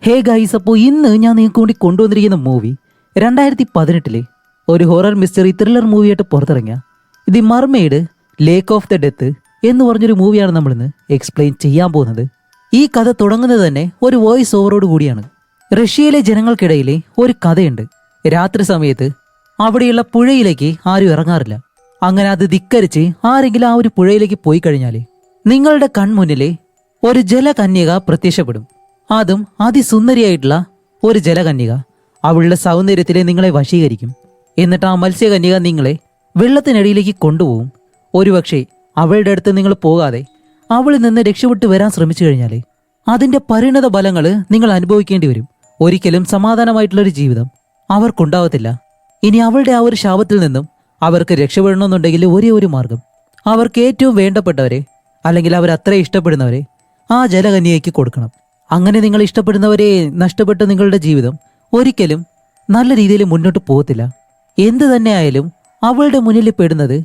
Hey guys, അപ്പോൾ ഇന്ന് ഞാൻ നിങ്ങൾക്ക് വേണ്ടി കൊണ്ടുവന്നിരിക്കുന്ന മൂവി 2018 ഒരു ഹൊറർ മിസ്റ്ററി ത്രില്ലർ മൂവിയായിട്ട് പുറത്തിറങ്ങിയ the mermaid lake of the death എന്ന് പറഞ്ഞൊരു മൂവിയാണ് നമ്മളിന്ന് എക്സ്പ്ലെയിൻ ചെയ്യാൻ പോകുന്നത്. ഈ കഥ തുടങ്ങുന്നത് തന്നെ ഒരു വോയിസ് ഓവറോട് കൂടിയാണ്. റഷ്യയിലെ ജനങ്ങൾക്കിടയിലെ ഒരു കഥയുണ്ട്. രാത്രി സമയത്ത് അവിടെയുള്ള പുഴയിലേക്ക് ആരും ഇറങ്ങാറില്ല. അങ്ങനെ അത് ധിക്കരിച്ച് ആരെങ്കിലും ആ ഒരു പുഴയിലേക്ക് പോയി കഴിഞ്ഞാൽ നിങ്ങളുടെ കൺമുന്നിലെ ഒരു ജലകന്യക പ്രത്യക്ഷപ്പെടും. അതും അതിസുന്ദരിയായിട്ടുള്ള ഒരു ജലകന്യക. അവളുടെ സൗന്ദര്യത്തിലെ നിങ്ങളെ വശീകരിക്കും. എന്നിട്ട് ആ മത്സ്യകന്യക നിങ്ങളെ വെള്ളത്തിനടിയിലേക്ക് കൊണ്ടുപോകും. ഒരുപക്ഷെ അവളുടെ അടുത്ത് നിങ്ങൾ പോകാതെ അവളിൽ നിന്ന് രക്ഷപ്പെട്ടു വരാൻ ശ്രമിച്ചു കഴിഞ്ഞാൽ അതിന്റെ പരിണത ഫലങ്ങൾ നിങ്ങൾ അനുഭവിക്കേണ്ടി വരും. ഒരിക്കലും സമാധാനമായിട്ടുള്ളൊരു ജീവിതം അവർക്കുണ്ടാവത്തില്ല. ഇനി അവളുടെ ആ ഒരു ശാപത്തിൽ നിന്നും അവർക്ക് രക്ഷപ്പെടണമെന്നുണ്ടെങ്കിൽ ഒരേ ഒരു മാർഗം, അവർക്ക് ഏറ്റവും വേണ്ടപ്പെട്ടവരെ അല്ലെങ്കിൽ അവർ അത്ര ഇഷ്ടപ്പെടുന്നവരെ ആ ജലകന്യകയ്ക്ക് കൊടുക്കണം. അങ്ങനെ നിങ്ങൾ ഇഷ്ടപ്പെടുന്നവരെ നഷ്ടപ്പെട്ട നിങ്ങളുടെ ജീവിതം ഒരിക്കലും നല്ല രീതിയിൽ മുന്നോട്ട് പോകത്തില്ല. എന്ത് തന്നെ ആയാലും അവളുടെ മുന്നിൽ പെടുന്നത്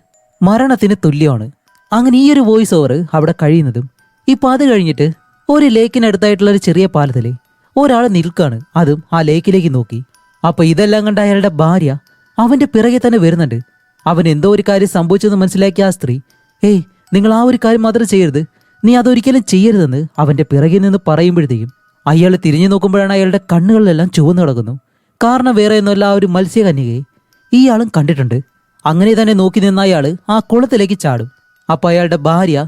മരണത്തിന് തുല്യമാണ്. അങ്ങനെ ഈ ഒരു വോയിസ് ഓവർ അവിടെ കഴിയുന്നതും ഇപ്പൊ അത് കഴിഞ്ഞിട്ട് ഒരു ലേക്കിനടുത്തായിട്ടുള്ള ഒരു ചെറിയ പാലത്തിൽ ഒരാൾ നിൽക്കാണ്, അതും ആ ലേക്കിലേക്ക് നോക്കി. അപ്പൊ ഇതെല്ലാം കണ്ട അയാളുടെ ഭാര്യ അവന്റെ പിറകെ തന്നെ വരുന്നുണ്ട്. അവൻ എന്തോ ഒരു കാര്യം സംഭവിച്ചെന്ന് മനസ്സിലാക്കിയ ആ സ്ത്രീ, ഏയ് നിങ്ങൾ ആ ഒരു കാര്യം മാത്രം ചെയ്യരുത്, നീ അതൊരിക്കലും ചെയ്യരുതെന്ന് അവന്റെ പിറകിൽ നിന്ന് പറയുമ്പോഴത്തേക്കും അയാൾ തിരിഞ്ഞു നോക്കുമ്പോഴാണ് അയാളുടെ കണ്ണുകളിലെല്ലാം ചുവന്നു കിടക്കുന്നു. കാരണം വേറെ ഒന്നുമല്ല, ആ ഒരു മത്സ്യകന്യകയെ ഇയാളും കണ്ടിട്ടുണ്ട്. അങ്ങനെ തന്നെ നോക്കി നിന്ന അയാൾ ആ കുളത്തിലേക്ക് ചാടും. അപ്പൊ അയാളുടെ ഭാര്യ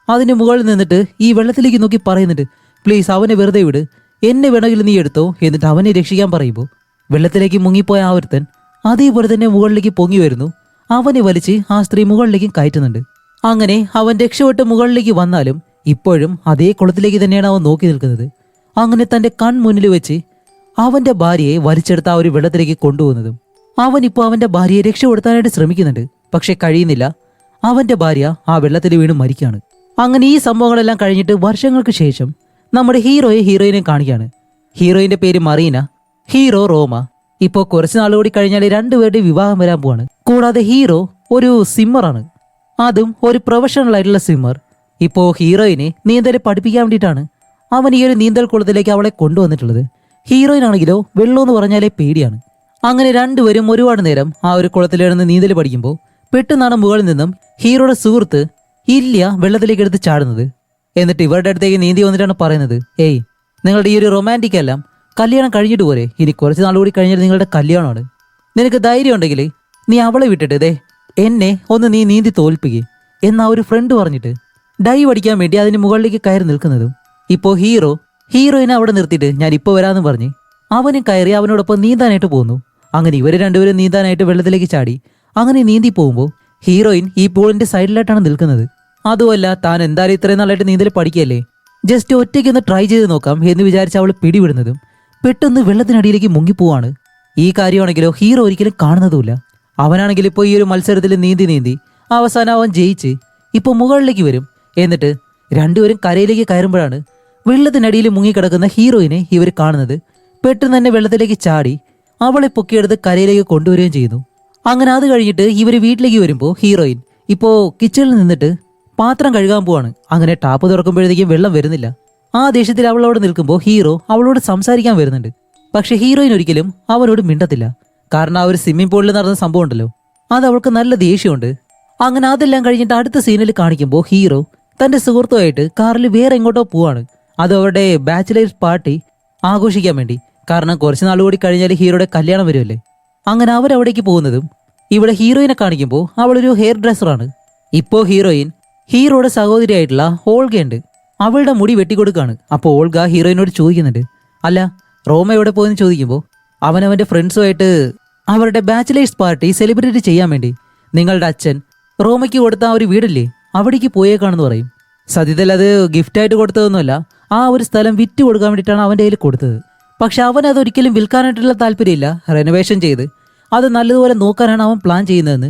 അതിന് മുകളിൽ നിന്നിട്ട് ഈ വെള്ളത്തിലേക്ക് നോക്കി പറയുന്നുണ്ട്, പ്ലീസ് അവനെ വെറുതെ വിട്, എന്നെ വേണമെങ്കിൽ നീ എടുത്തോ. എന്നിട്ട് അവനെ രക്ഷിക്കാൻ പറയുമ്പോൾ വെള്ളത്തിലേക്ക് മുങ്ങിപ്പോയ ആ ഒരുത്തൻ അതേപോലെ തന്നെ മുകളിലേക്ക് പൊങ്ങി വരുന്നു. അവനെ വലിച്ച് ആ സ്ത്രീ മുകളിലേക്കും കയറ്റുന്നുണ്ട്. അങ്ങനെ അവൻ രക്ഷപ്പെട്ട് മുകളിലേക്ക് വന്നാലും ഇപ്പോഴും അതേ കുളത്തിലേക്ക് തന്നെയാണ് അവൻ നോക്കി നിൽക്കുന്നത്. അങ്ങനെ തന്റെ കൺമുന്നിൽ വെച്ച് അവന്റെ ഭാര്യയെ വലിച്ചെടുത്ത് ആ ഒരു വെള്ളത്തിലേക്ക് കൊണ്ടുപോകുന്നതും അവൻ ഇപ്പോൾ അവന്റെ ഭാര്യയെ രക്ഷപ്പെടുത്താനായിട്ട് ശ്രമിക്കുന്നുണ്ട്. പക്ഷെ കഴിയുന്നില്ല. അവന്റെ ഭാര്യ ആ വെള്ളത്തിൽ വീണ് മരിക്കുകയാണ്. അങ്ങനെ ഈ സംഭവങ്ങളെല്ലാം കഴിഞ്ഞിട്ട് വർഷങ്ങൾക്ക് ശേഷം നമ്മുടെ ഹീറോയിനെ കാണിക്കുകയാണ്. ഹീറോയിന്റെ പേര് മറീന, ഹീറോ റോമ. ഇപ്പോൾ കുറച്ച് നാളുകൂടി കഴിഞ്ഞാൽ രണ്ടുപേരുടെ വിവാഹം വരാൻ പോവാണ്. കൂടാതെ ഹീറോ ഒരു സ്വിമ്മറാണ്, അതും ഒരു പ്രൊഫഷണൽ ആയിട്ടുള്ള സ്വിമ്മർ. ഇപ്പോ ഹീറോയിനെ നീന്തൽ പഠിപ്പിക്കാൻ വേണ്ടിയിട്ടാണ് അവൻ ഈ ഒരു നീന്തൽ കുളത്തിലേക്ക് അവളെ കൊണ്ടുവന്നിട്ടുള്ളത്. ഹീറോയിൻ ആണെങ്കിലോ വെള്ളം എന്ന് പറഞ്ഞാലേ പേടിയാണ്. അങ്ങനെ രണ്ടുപേരും ഒരുപാട് നേരം ആ ഒരു കുളത്തിലിരുന്ന് നീന്തൽ പഠിക്കുമ്പോൾ പെട്ടെന്നാണ് മുകളിൽ നിന്നും ഹീറോയുടെ സുഹൃത്ത് ഇല്ല വെള്ളത്തിലേക്ക് എടുത്ത് ചാടുന്നത്. എന്നിട്ട് ഇവരുടെ അടുത്തേക്ക് നീന്തി വന്നിട്ടാണ് പറയുന്നത്, ഏയ് നിങ്ങളുടെ ഈ ഒരു റൊമാൻറ്റിക് എല്ലാം കല്യാണം കഴിഞ്ഞിട്ട് പോരെ, ഇനി കുറച്ച് നാളുകൂടി കഴിഞ്ഞിട്ട് നിങ്ങളുടെ കല്യാണമാണ്. നിനക്ക് ധൈര്യം ഉണ്ടെങ്കിൽ നീ അവളെ വിട്ടിട്ട് ദേ എന്നെ ഒന്ന് നീ നീന്തി തോൽപ്പിക്കുക എന്നാ ഒരു ഫ്രണ്ട് പറഞ്ഞിട്ട് ഡൈവ് അടിക്കാൻ വേണ്ടി അതിന് മുകളിലേക്ക് കയറി നിൽക്കുന്നതും ഇപ്പോൾ ഹീറോയിനെ അവിടെ നിർത്തിയിട്ട് ഞാൻ ഇപ്പോൾ വരാമെന്ന് പറഞ്ഞ് അവനും കയറി അവനോടൊപ്പം നീന്താനായിട്ട് പോകുന്നു. അങ്ങനെ ഇവർ രണ്ടുപേരും നീന്താനായിട്ട് വെള്ളത്തിലേക്ക് ചാടി. അങ്ങനെ നീന്തി പോകുമ്പോൾ ഹീറോയിൻ ഈ പൂളിന്റെ സൈഡിലായിട്ടാണ് നിൽക്കുന്നത്. അതുമല്ല, താൻ എന്തായാലും ഇത്രയും നാളായിട്ട് നീന്തൽ പഠിക്കുകയല്ലേ, ജസ്റ്റ് ഒറ്റയ്ക്കൊന്ന് ട്രൈ ചെയ്ത് നോക്കാം എന്ന് വിചാരിച്ച് അവൾ പിടിവിടുന്നതും പെട്ടെന്ന് വെള്ളത്തിനടിയിലേക്ക് മുങ്ങിപ്പോവാണ്. ഈ കാര്യമാണെങ്കിലോ ഹീറോ ഒരിക്കലും കാണുന്നതുമില്ല. അവനാണെങ്കിൽ ഇപ്പോൾ ഈ ഒരു മത്സരത്തിൽ നീന്തി അവസാനം അവൻ ജയിച്ച് ഇപ്പോൾ മുകളിലേക്ക് വരും. എന്നിട്ട് രണ്ടുപേരും കരയിലേക്ക് കയറുമ്പോഴാണ് വെള്ളത്തിനടിയിൽ മുങ്ങിക്കിടക്കുന്ന ഹീറോയിനെ ഇവർ കാണുന്നത്. പെട്ടെന്ന് തന്നെ വെള്ളത്തിലേക്ക് ചാടി അവളെ പൊക്കിയെടുത്ത് കരയിലേക്ക് കൊണ്ടുവരികയും ചെയ്യുന്നു. അങ്ങനെ അത് കഴിഞ്ഞിട്ട് ഇവർ വീട്ടിലേക്ക് വരുമ്പോൾ ഹീറോയിൻ ഇപ്പോൾ കിച്ചണിൽ നിന്നിട്ട് പാത്രം കഴുകാൻ പോവാണ്. അങ്ങനെ ടാപ്പ് തുറക്കുമ്പോഴത്തേക്കും വെള്ളം വരുന്നില്ല. ആ ദേഷ്യത്തിൽ അവൾ അവിടെ നിൽക്കുമ്പോൾ ഹീറോ അവളോട് സംസാരിക്കാൻ വരുന്നുണ്ട്. പക്ഷെ ഹീറോയിൻ ഒരിക്കലും അവനോട് മിണ്ടത്തില്ല. കാരണം ആ ഒരു സ്വിമ്മിംഗ് പൂളിൽ നടന്ന സംഭവം ഉണ്ടല്ലോ, അത് അവൾക്ക് നല്ല ദേഷ്യമുണ്ട്. അങ്ങനെ അതെല്ലാം കഴിഞ്ഞിട്ട് അടുത്ത സീനിൽ കാണിക്കുമ്പോൾ ഹീറോ തന്റെ സുഹൃത്തുമായിട്ട് കാറിൽ വേറെ എങ്ങോട്ടോ പോവാണ്. അത് അവരുടെ ബാച്ചിലേഴ്സ് പാർട്ടി ആഘോഷിക്കാൻ വേണ്ടി. കാരണം കുറച്ച് നാളുകൂടി കഴിഞ്ഞാൽ ഹീറോയുടെ കല്യാണം വരുമല്ലേ. അങ്ങനെ അവരവിടേക്ക് പോകുന്നതും ഇവിടെ ഹീറോയിനെ കാണിക്കുമ്പോൾ അവളൊരു ഹെയർ ഡ്രസ്സറാണ്. ഇപ്പോൾ ഹീറോയുടെ സഹോദരിയായിട്ടുള്ള ഓൾഗയുണ്ട്, അവളുടെ മുടി വെട്ടിക്കൊടുക്കാണ്. അപ്പോൾ ഓൾഗ ഹീറോയിനോട് ചോദിക്കുന്നുണ്ട്, അല്ല റോമ എവിടെ പോയെന്ന് ചോദിക്കുമ്പോൾ അവനവന്റെ ഫ്രണ്ട്സുമായിട്ട് അവരുടെ ബാച്ചിലേഴ്സ് പാർട്ടി സെലിബ്രേറ്റ് ചെയ്യാൻ വേണ്ടി നിങ്ങളുടെ അച്ഛൻ റോമയ്ക്ക് കൊടുത്ത ആ ഒരു വീടില്ലേ അവിടേക്ക് പോയേക്കാണെന്ന് പറയും. സത്യത്തിൽ അത് ഗിഫ്റ്റായിട്ട് കൊടുത്തതൊന്നുമല്ല, ആ ഒരു സ്ഥലം വിറ്റ് കൊടുക്കാൻ വേണ്ടിയിട്ടാണ് അവൻ്റെ കയ്യിൽ കൊടുത്തത്. പക്ഷെ അവൻ അതൊരിക്കലും വിൽക്കാനായിട്ടുള്ള താല്പര്യമില്ല, റെനോവേഷൻ ചെയ്ത് അത് നല്ലതുപോലെ നോക്കാനാണ് അവൻ പ്ലാൻ ചെയ്യുന്നതെന്ന്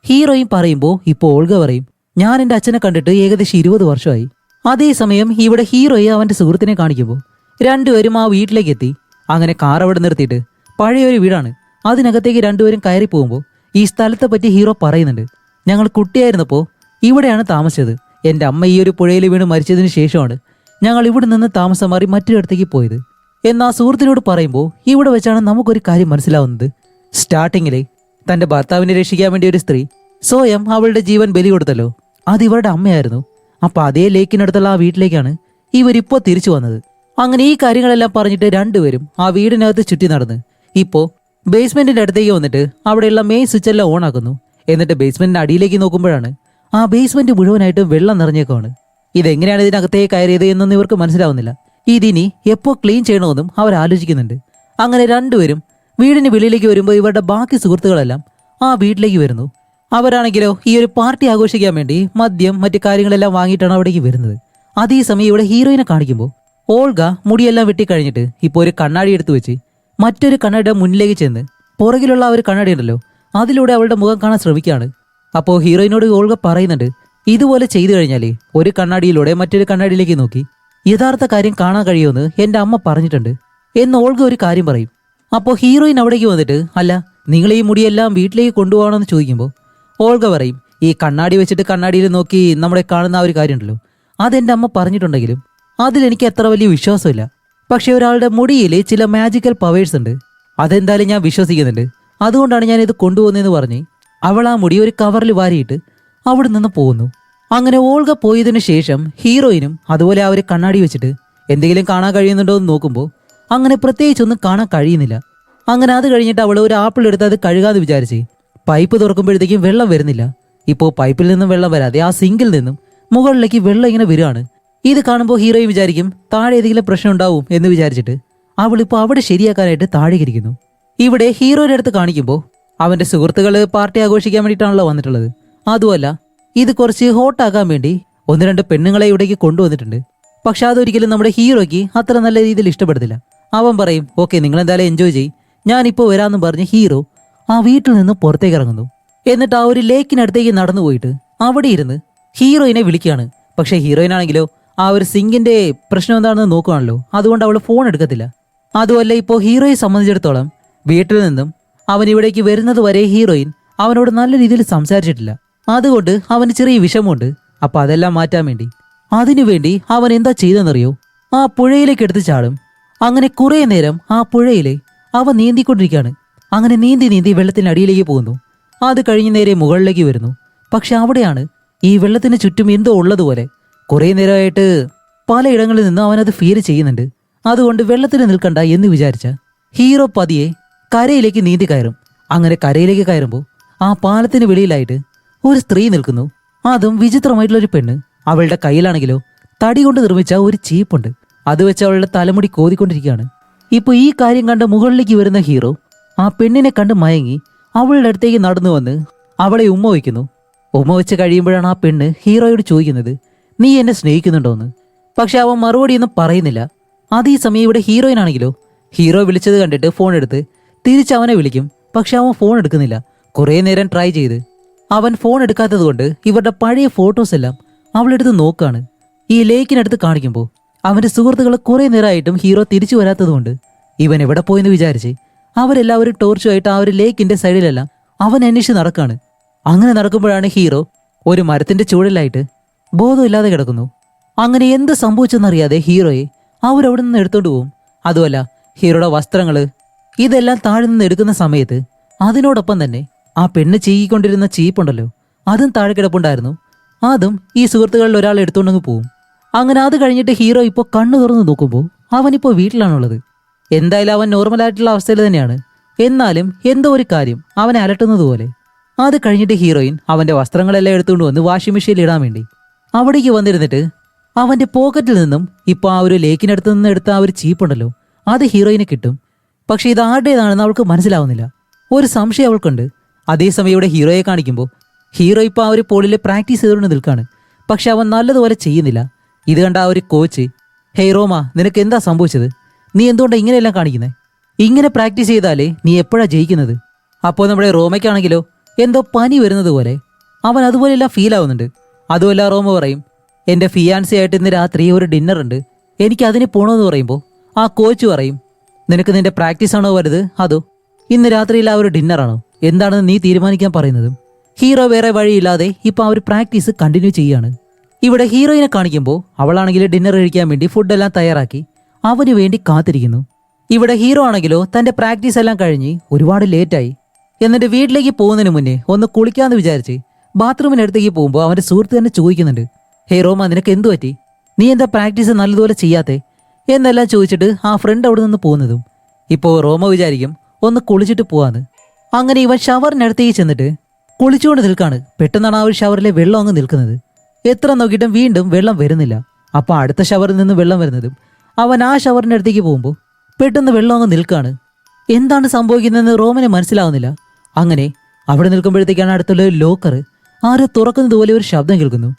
ഹീറോയും പറയുമ്പോൾ ഇപ്പോൾ ഓൾഗ പറയും, ഞാൻ എൻ്റെ അച്ഛനെ കണ്ടിട്ട് ഏകദേശം 20 വർഷമായി. അതേസമയം ഇവിടെ ഹീറോയെ അവൻ്റെ സുഹൃത്തിനെ കാണിക്കുമ്പോൾ രണ്ടുപേരും ആ വീട്ടിലേക്ക് എത്തി. അങ്ങനെ കാർ അവിടെ നിർത്തിയിട്ട് പഴയൊരു വീടാണ്, അതിനകത്തേക്ക് രണ്ടുപേരും കയറി പോകുമ്പോൾ ഈ സ്ഥലത്തെ പറ്റി ഹീറോ പറയുന്നുണ്ട്, ഞങ്ങൾ കുട്ടിയായിരുന്നപ്പോൾ ഇവിടെയാണ് താമസിച്ചത്. എൻ്റെ അമ്മ ഈ ഒരു പുഴയിൽ വീണ് മരിച്ചതിന് ശേഷമാണ് ഞങ്ങൾ ഇവിടെ നിന്ന് താമസം മാറി മറ്റൊരിടത്തേക്ക് പോയത്. എന്ന് ആ സുഹൃത്തിനോട് പറയുമ്പോൾ ഇവിടെ വെച്ചാണ് നമുക്കൊരു കാര്യം മനസ്സിലാവുന്നത്. സ്റ്റാർട്ടിങ്ങിലെ തന്റെ ഭർത്താവിനെ രക്ഷിക്കാൻ വേണ്ടി ഒരു സ്ത്രീ സ്വയം അവളുടെ ജീവൻ ബലി കൊടുത്തല്ലോ, അത് ഇവരുടെ അമ്മയായിരുന്നു. അപ്പൊ അതേ ലേക്കിനടുത്തുള്ള ആ വീട്ടിലേക്കാണ് ഇവരിപ്പോ തിരിച്ചു വന്നത്. അങ്ങനെ ഈ കാര്യങ്ങളെല്ലാം പറഞ്ഞിട്ട് രണ്ടുപേരും ആ വീടിനകത്ത് ചുറ്റി നടന്ന് ഇപ്പോ ബേസ്മെന്റിന്റെ അടുത്തേക്ക് വന്നിട്ട് അവിടെയുള്ള മെയിൻ സ്വിച്ച് എല്ലാം ഓൺ ആക്കുന്നു. എന്നിട്ട് ബേസ്മെന്റിന്റെ അടിയിലേക്ക് നോക്കുമ്പോഴാണ് ആ ബേസ്മെന്റ് മുഴുവനായിട്ടും വെള്ളം നിറഞ്ഞേക്കാണ്. ഇതെങ്ങനെയാണ് ഇതിനകത്തേക്ക് കയറിയത് എന്നൊന്നും ഇവർക്ക് മനസ്സിലാവുന്നില്ല. ഇതിനി എപ്പോ ക്ലീൻ ചെയ്യണമെന്നും അവർ ആലോചിക്കുന്നുണ്ട്. അങ്ങനെ രണ്ടുപേരും വീടിന് വെളിയിലേക്ക് വരുമ്പോൾ ഇവരുടെ ബാക്കി സുഹൃത്തുക്കളെല്ലാം ആ വീട്ടിലേക്ക് വരുന്നു. അവരാണെങ്കിലോ ഈ ഒരു പാർട്ടി ആഘോഷിക്കാൻ വേണ്ടി മദ്യം മറ്റു കാര്യങ്ങളെല്ലാം വാങ്ങിയിട്ടാണ് അവിടേക്ക് വരുന്നത്. അതേസമയം ഇവിടെ ഹീറോയിനെ കാണിക്കുമ്പോൾ ഓൾഗ മുടിയെല്ലാം വെട്ടിക്കഴിഞ്ഞിട്ട് ഇപ്പോൾ ഒരു കണ്ണാടി എടുത്തു വെച്ച് മറ്റൊരു കണ്ണാടിയുടെ മുന്നിലേക്ക് ചെന്ന് പുറകിലുള്ള ആ ഒരു കണ്ണാടി ഉണ്ടല്ലോ അതിലൂടെ അവളുടെ മുഖം കാണാൻ ശ്രമിക്കുകയാണ്. അപ്പോൾ ഹീറോയിനോട് ഓൾഗ പറയുന്നുണ്ട്, ഇതുപോലെ ചെയ്തു കഴിഞ്ഞാൽ ഒരു കണ്ണാടിയിലൂടെ മറ്റൊരു കണ്ണാടിയിലേക്ക് നോക്കി യഥാർത്ഥ കാര്യം കാണാൻ കഴിയുമെന്ന് എൻ്റെ അമ്മ പറഞ്ഞിട്ടുണ്ട് എന്ന് ഓൾഗ ഒരു കാര്യം പറയും. അപ്പോൾ ഹീറോയിൻ അവിടേക്ക് വന്നിട്ട്, അല്ല നിങ്ങൾ ഈ മുടിയെല്ലാം വീട്ടിലേക്ക് കൊണ്ടുപോകണമെന്ന് ചോദിക്കുമ്പോൾ ഓൾഗ പറയും, ഈ കണ്ണാടി വെച്ചിട്ട് കണ്ണാടിയിൽ നോക്കി നമ്മളെ കാണുന്ന ആ ഒരു കാര്യമുണ്ടല്ലോ അതെൻ്റെ അമ്മ പറഞ്ഞിട്ടുണ്ടെങ്കിലും അതിലെനിക്ക് അത്ര വലിയ വിശ്വാസമില്ല. പക്ഷെ ഒരാളുടെ മുടിയിൽ ചില മാജിക്കൽ പവേഴ്സ് ഉണ്ട്, അതെന്തായാലും ഞാൻ വിശ്വസിക്കുന്നുണ്ട്, അതുകൊണ്ടാണ് ഞാൻ ഇത് കൊണ്ടുപോകുന്നതെന്ന് പറഞ്ഞ് അവൾ ആ മുടി ഒരു കവറിൽ വാരിയിട്ട് അവിടെ നിന്ന് പോകുന്നു. അങ്ങനെ ഓൾഗ പോയതിനു ശേഷം ഹീറോയിനും അതുപോലെ ആ ഒരു കണ്ണാടി വെച്ചിട്ട് എന്തെങ്കിലും കാണാൻ കഴിയുന്നുണ്ടോ എന്ന് നോക്കുമ്പോൾ അങ്ങനെ പ്രത്യേകിച്ചൊന്നും കാണാൻ കഴിയുന്നില്ല. അങ്ങനെ അത് കഴിഞ്ഞിട്ട് അവൾ ഒരു ആപ്പിൾ എടുത്ത് അത് കഴുകാന്ന് വിചാരിച്ച് പൈപ്പ് തുറക്കുമ്പോഴത്തേക്കും വെള്ളം വരുന്നില്ല. ഇപ്പോൾ പൈപ്പിൽ നിന്നും വെള്ളം വരാതെ ആ സിങ്കിൽ നിന്നും മുകളിലേക്ക് വെള്ളം ഇങ്ങനെ വരികയാണ്. ഇത് കാണുമ്പോൾ ഹീറോയും വിചാരിക്കും താഴെ ഏതെങ്കിലും പ്രശ്നം ഉണ്ടാവും എന്ന് വിചാരിച്ചിട്ട് അവളിപ്പോൾ അവിടെ ശരിയാക്കാനായിട്ട് താഴേക്ക് ഇരിക്കുന്നു. ഇവിടെ ഹീറോയുടെ അടുത്ത് കാണിക്കുമ്പോൾ അവന്റെ സുഹൃത്തുക്കൾ പാർട്ടി ആഘോഷിക്കാൻ വേണ്ടിയിട്ടാണല്ലോ വന്നിട്ടുള്ളത്. അതുമല്ല ഇത് കുറച്ച് ഹോട്ടാക്കാൻ വേണ്ടി ഒന്ന് രണ്ട് പെണ്ണുങ്ങളെ ഇവിടേക്ക് കൊണ്ടുവന്നിട്ടുണ്ട്. പക്ഷെ അതൊരിക്കലും നമ്മുടെ ഹീറോയ്ക്ക് അത്ര നല്ല രീതിയിൽ ഇഷ്ടപ്പെടത്തില്ല. അവൻ പറയും, ഓക്കെ നിങ്ങൾ എന്തായാലും എൻജോയ് ചെയ്യും, ഞാനിപ്പോൾ വരാമെന്ന് പറഞ്ഞ് ഹീറോ ആ വീട്ടിൽ നിന്ന് പുറത്തേക്ക് ഇറങ്ങുന്നു. എന്നിട്ട് ആ ഒരു ലേക്കിനടുത്തേക്ക് നടന്നു പോയിട്ട് അവിടെ ഇരുന്ന് ഹീറോയിനെ വിളിക്കുകയാണ്. പക്ഷെ ഹീറോയിനാണെങ്കിലോ ആ ഒരു സിങ്കിന്റെ പ്രശ്നം എന്താണെന്ന് നോക്കുകയാണല്ലോ, അതുകൊണ്ട് അവൾ ഫോൺ എടുക്കത്തില്ല. അതുമല്ല ഇപ്പോൾ ഹീറോയെ സംബന്ധിച്ചിടത്തോളം വീട്ടിൽ നിന്നും അവൻ ഇവിടേക്ക് വരുന്നത് വരെ ഹീറോയിൻ അവനോട് നല്ല രീതിയിൽ സംസാരിച്ചിട്ടില്ല. അതുകൊണ്ട് അവന് ചെറിയ വിഷമമുണ്ട്. അപ്പൊ അതെല്ലാം മാറ്റാൻ വേണ്ടി അതിനുവേണ്ടി അവൻ എന്താ ചെയ്തെന്നറിയോ, ആ പുഴയിലേക്ക് എടുത്ത് ചാടും. അങ്ങനെ കുറെ നേരം ആ പുഴയിലെ അവൻ നീന്തിക്കൊണ്ടിരിക്കുകയാണ്. അങ്ങനെ നീന്തി നീന്തി വെള്ളത്തിനടിയിലേക്ക് പോകുന്നു. അത് കഴിഞ്ഞ് നേരെ മുകളിലേക്ക് വരുന്നു. പക്ഷെ അവിടെയാണ് ഈ വെള്ളത്തിന് ചുറ്റും എന്തോ ഉള്ളതുപോലെ കുറെ നേരമായിട്ട് പലയിടങ്ങളിൽ നിന്ന് അവനത് ഫീൽ ചെയ്യുന്നുണ്ട്. അതുകൊണ്ട് വെള്ളത്തിൽ നിൽക്കണ്ട എന്ന് വിചാരിച്ച ഹീറോ പതിയെ കരയിലേക്ക് നീന്തി കയറും. അങ്ങനെ കരയിലേക്ക് കയറുമ്പോൾ ആ പാലത്തിന് വെളിയിലായിട്ട് ഒരു സ്ത്രീ നിൽക്കുന്നു. അതും വിചിത്രമായിട്ടുള്ളൊരു പെണ്ണ്. അവളുടെ കയ്യിലാണെങ്കിലോ തടി കൊണ്ട് നിർമ്മിച്ച ഒരു ചീപ്പുണ്ട്. അത് വെച്ച് അവളുടെ തലമുടി കോതിക്കൊണ്ടിരിക്കുകയാണ്. ഇപ്പൊ ഈ കാര്യം കണ്ട് മുകളിലേക്ക് വരുന്ന ഹീറോ ആ പെണ്ണിനെ കണ്ട് മയങ്ങി അവളുടെ അടുത്തേക്ക് നടന്നു വന്ന് അവളെ ഉമ്മ വയ്ക്കുന്നു. ഉമ്മ വെച്ച് കഴിയുമ്പോഴാണ് ആ പെണ്ണ് ഹീറോയോട് ചോദിക്കുന്നത്, നീ എന്നെ സ്നേഹിക്കുന്നുണ്ടോന്ന്. പക്ഷെ അവൻ മറുപടിയൊന്നും പറയുന്നില്ല. അതേ സമയം ഇവിടെ ഹീറോയിൻ ആണെങ്കിലോ ഹീറോ വിളിച്ചത് കണ്ടിട്ട് ഫോൺ എടുത്ത് തിരിച്ച് അവനെ വിളിക്കും. പക്ഷെ അവൻ ഫോൺ എടുക്കുന്നില്ല. കുറേ നേരം ട്രൈ ചെയ്ത് അവൻ ഫോൺ എടുക്കാത്തത് കൊണ്ട് ഇവരുടെ പഴയ ഫോട്ടോസ് എല്ലാം അവളെടുത്ത് നോക്കുകയാണ്. ഈ ലേക്കിനടുത്ത് കാണിക്കുമ്പോൾ അവന്റെ സുഹൃത്തുക്കൾ കുറെ നേരമായിട്ടും ഹീറോ തിരിച്ചു വരാത്തത് കൊണ്ട് ഇവൻ എവിടെ പോയെന്ന് വിചാരിച്ച് അവരെല്ലാവരും ടോർച്ചുമായിട്ട് ആ ഒരു ലേക്കിന്റെ സൈഡിലെല്ലാം അവൻ അന്വേഷിച്ച് നടക്കാണ്. അങ്ങനെ നടക്കുമ്പോഴാണ് ഹീറോ ഒരു മരത്തിന്റെ ചൂടിലായിട്ട് ബോധമില്ലാതെ കിടക്കുന്നു. അങ്ങനെ എന്ത് സംഭവിച്ചെന്നറിയാതെ ഹീറോയെ അവരവിടെ നിന്ന് എടുത്തോണ്ട് പോവും. അതുമല്ല ഹീറോയുടെ വസ്ത്രങ്ങള് ഇതെല്ലാം താഴെ നിന്ന് എടുക്കുന്ന സമയത്ത് അതിനോടൊപ്പം തന്നെ ആ പെണ്ണ് ചെയ്യിക്കൊണ്ടിരുന്ന ചീപ്പുണ്ടല്ലോ അതും താഴെ കിടപ്പുണ്ടായിരുന്നു. അതും ഈ സുഹൃത്തുക്കളിൽ ഒരാൾ എടുത്തുകൊണ്ടങ്ങ് പോവും. അങ്ങനെ അത് കഴിഞ്ഞിട്ട് ഹീറോ ഇപ്പോൾ കണ്ണു തുറന്ന് നോക്കുമ്പോൾ അവനിപ്പോൾ വീട്ടിലാണുള്ളത്. എന്തായാലും അവൻ നോർമലായിട്ടുള്ള അവസ്ഥയിൽ തന്നെയാണ്. എന്നാലും എന്തോ ഒരു കാര്യം അവനെ അലട്ടുന്നത് പോലെ. അത് കഴിഞ്ഞിട്ട് ഹീറോയിൻ അവന്റെ വസ്ത്രങ്ങളെല്ലാം എടുത്തുകൊണ്ട് വന്ന് വാഷിംഗ് മെഷീനിൽ ഇടാൻ വേണ്ടി അവിടേക്ക് വന്നിരുന്നിട്ട് അവന്റെ പോക്കറ്റിൽ നിന്നും ഇപ്പോൾ ആ ഒരു ലേക്കിനടുത്ത് നിന്ന് എടുത്ത ആ ഒരു ചീപ്പുണ്ടല്ലോ അത് ഹീറോയിന് കിട്ടും. പക്ഷെ ഇത് ആരുടേതാണെന്ന് അവൾക്ക് മനസ്സിലാവുന്നില്ല. ഒരു സംശയം അവൾക്കുണ്ട്. അതേസമയം ഇവിടെ ഹീറോയെ കാണിക്കുമ്പോൾ ഹീറോ ഇപ്പോൾ ആ ഒരു പോളിൽ പ്രാക്ടീസ് ചെയ്തുകൊണ്ട് നിൽക്കുകയാണ്. പക്ഷെ അവൻ നല്ലതുപോലെ ചെയ്യുന്നില്ല. ഇത് കണ്ട ആ ഒരു കോച്ച്, ഹേയ് റോമ, നിനക്ക് എന്താ സംഭവിച്ചത്? നീ എന്തുകൊണ്ടാണ് ഇങ്ങനെയെല്ലാം കാണിക്കുന്നത്? ഇങ്ങനെ പ്രാക്ടീസ് ചെയ്താലേ നീ എപ്പോഴാണ് ജയിക്കുന്നത്? അപ്പോൾ നമ്മുടെ റോമയ്ക്കാണെങ്കിലോ എന്തോ പനി വരുന്നത് പോലെ അവൻ അതുപോലെയെല്ലാം ഫീൽ ആവുന്നുണ്ട്. അതുമല്ല റോമ പറയും, എൻ്റെ ഫിയാൻസി ആയിട്ട് ഇന്ന് രാത്രി ഒരു ഡിന്നർ ഉണ്ട്, എനിക്ക് അതിന് പോകണമെന്ന് പറയുമ്പോൾ ആ കോച്ച് പറയും, നിനക്ക് നിന്റെ പ്രാക്ടീസ് ആണോ വലുത് അതോ ഇന്ന് രാത്രിയിൽ ആ ഒരു ഡിന്നറാണോ, എന്താണെന്ന് നീ തീരുമാനിക്കാൻ പറയുന്നതും. ഹീറോ വേറെ വഴിയില്ലാതെ ഇപ്പം ആ ഒരു പ്രാക്ടീസ് കണ്ടിന്യൂ ചെയ്യാണ്. ഇവിടെ ഹീറോയിനെ കാണിക്കുമ്പോൾ അവളാണെങ്കിൽ ഡിന്നർ കഴിക്കാൻ വേണ്ടി ഫുഡെല്ലാം തയ്യാറാക്കി അവന് വേണ്ടി കാത്തിരിക്കുന്നു. ഇവിടെ ഹീറോ ആണെങ്കിലോ തന്റെ പ്രാക്ടീസ് എല്ലാം കഴിഞ്ഞ് ഒരുപാട് ലേറ്റായി. എന്നിട്ട് വീട്ടിലേക്ക് പോകുന്നതിന് മുന്നേ ഒന്ന് കുളിക്കാന്ന് വിചാരിച്ച് ബാത്റൂമിനടുത്തേക്ക് പോകുമ്പോൾ അവന്റെ സുഹൃത്ത് തന്നെ ചോദിക്കുന്നുണ്ട്, ഹേ റോമ, നിനക്ക് എന്തു പറ്റി? നീ എന്താ പ്രാക്ടീസ് നല്ലതുപോലെ ചെയ്യാത്തെ എന്നെല്ലാം ചോദിച്ചിട്ട് ആ ഫ്രണ്ട് അവിടെ നിന്ന് പോകുന്നതും ഇപ്പോൾ റോമ വിചാരിക്കും ഒന്ന് കുളിച്ചിട്ട് പോവാന്ന്. അങ്ങനെ ഇവൻ ഷവറിനടുത്തേക്ക് ചെന്നിട്ട് കുളിച്ചുകൊണ്ട് നിൽക്കാണ്. പെട്ടെന്നാണ് ആ ഒരു ഷവറിലെ വെള്ളം അങ്ങ് നിൽക്കുന്നത്. എത്ര നോക്കിയിട്ടും വീണ്ടും വെള്ളം വരുന്നില്ല. അപ്പൊ അടുത്ത ഷവറിൽ നിന്ന് വെള്ളം വരുന്നതും അവൻ ആ ഷവറിനടുത്തേക്ക് പോകുമ്പോൾ പെട്ടെന്ന് വെള്ളം അങ്ങ് നിൽക്കാണ്. എന്താണ് സംഭവിക്കുന്നതെന്ന് റോമനെ മനസ്സിലാവുന്നില്ല. അങ്ങനെ അവിടെ നിൽക്കുമ്പോഴത്തേക്കാണ് അടുത്തുള്ള ഒരു ലോക്കർ ആരോ തുറക്കുന്നത് പോലെ ഒരു ശബ്ദം കേൾക്കുന്നു.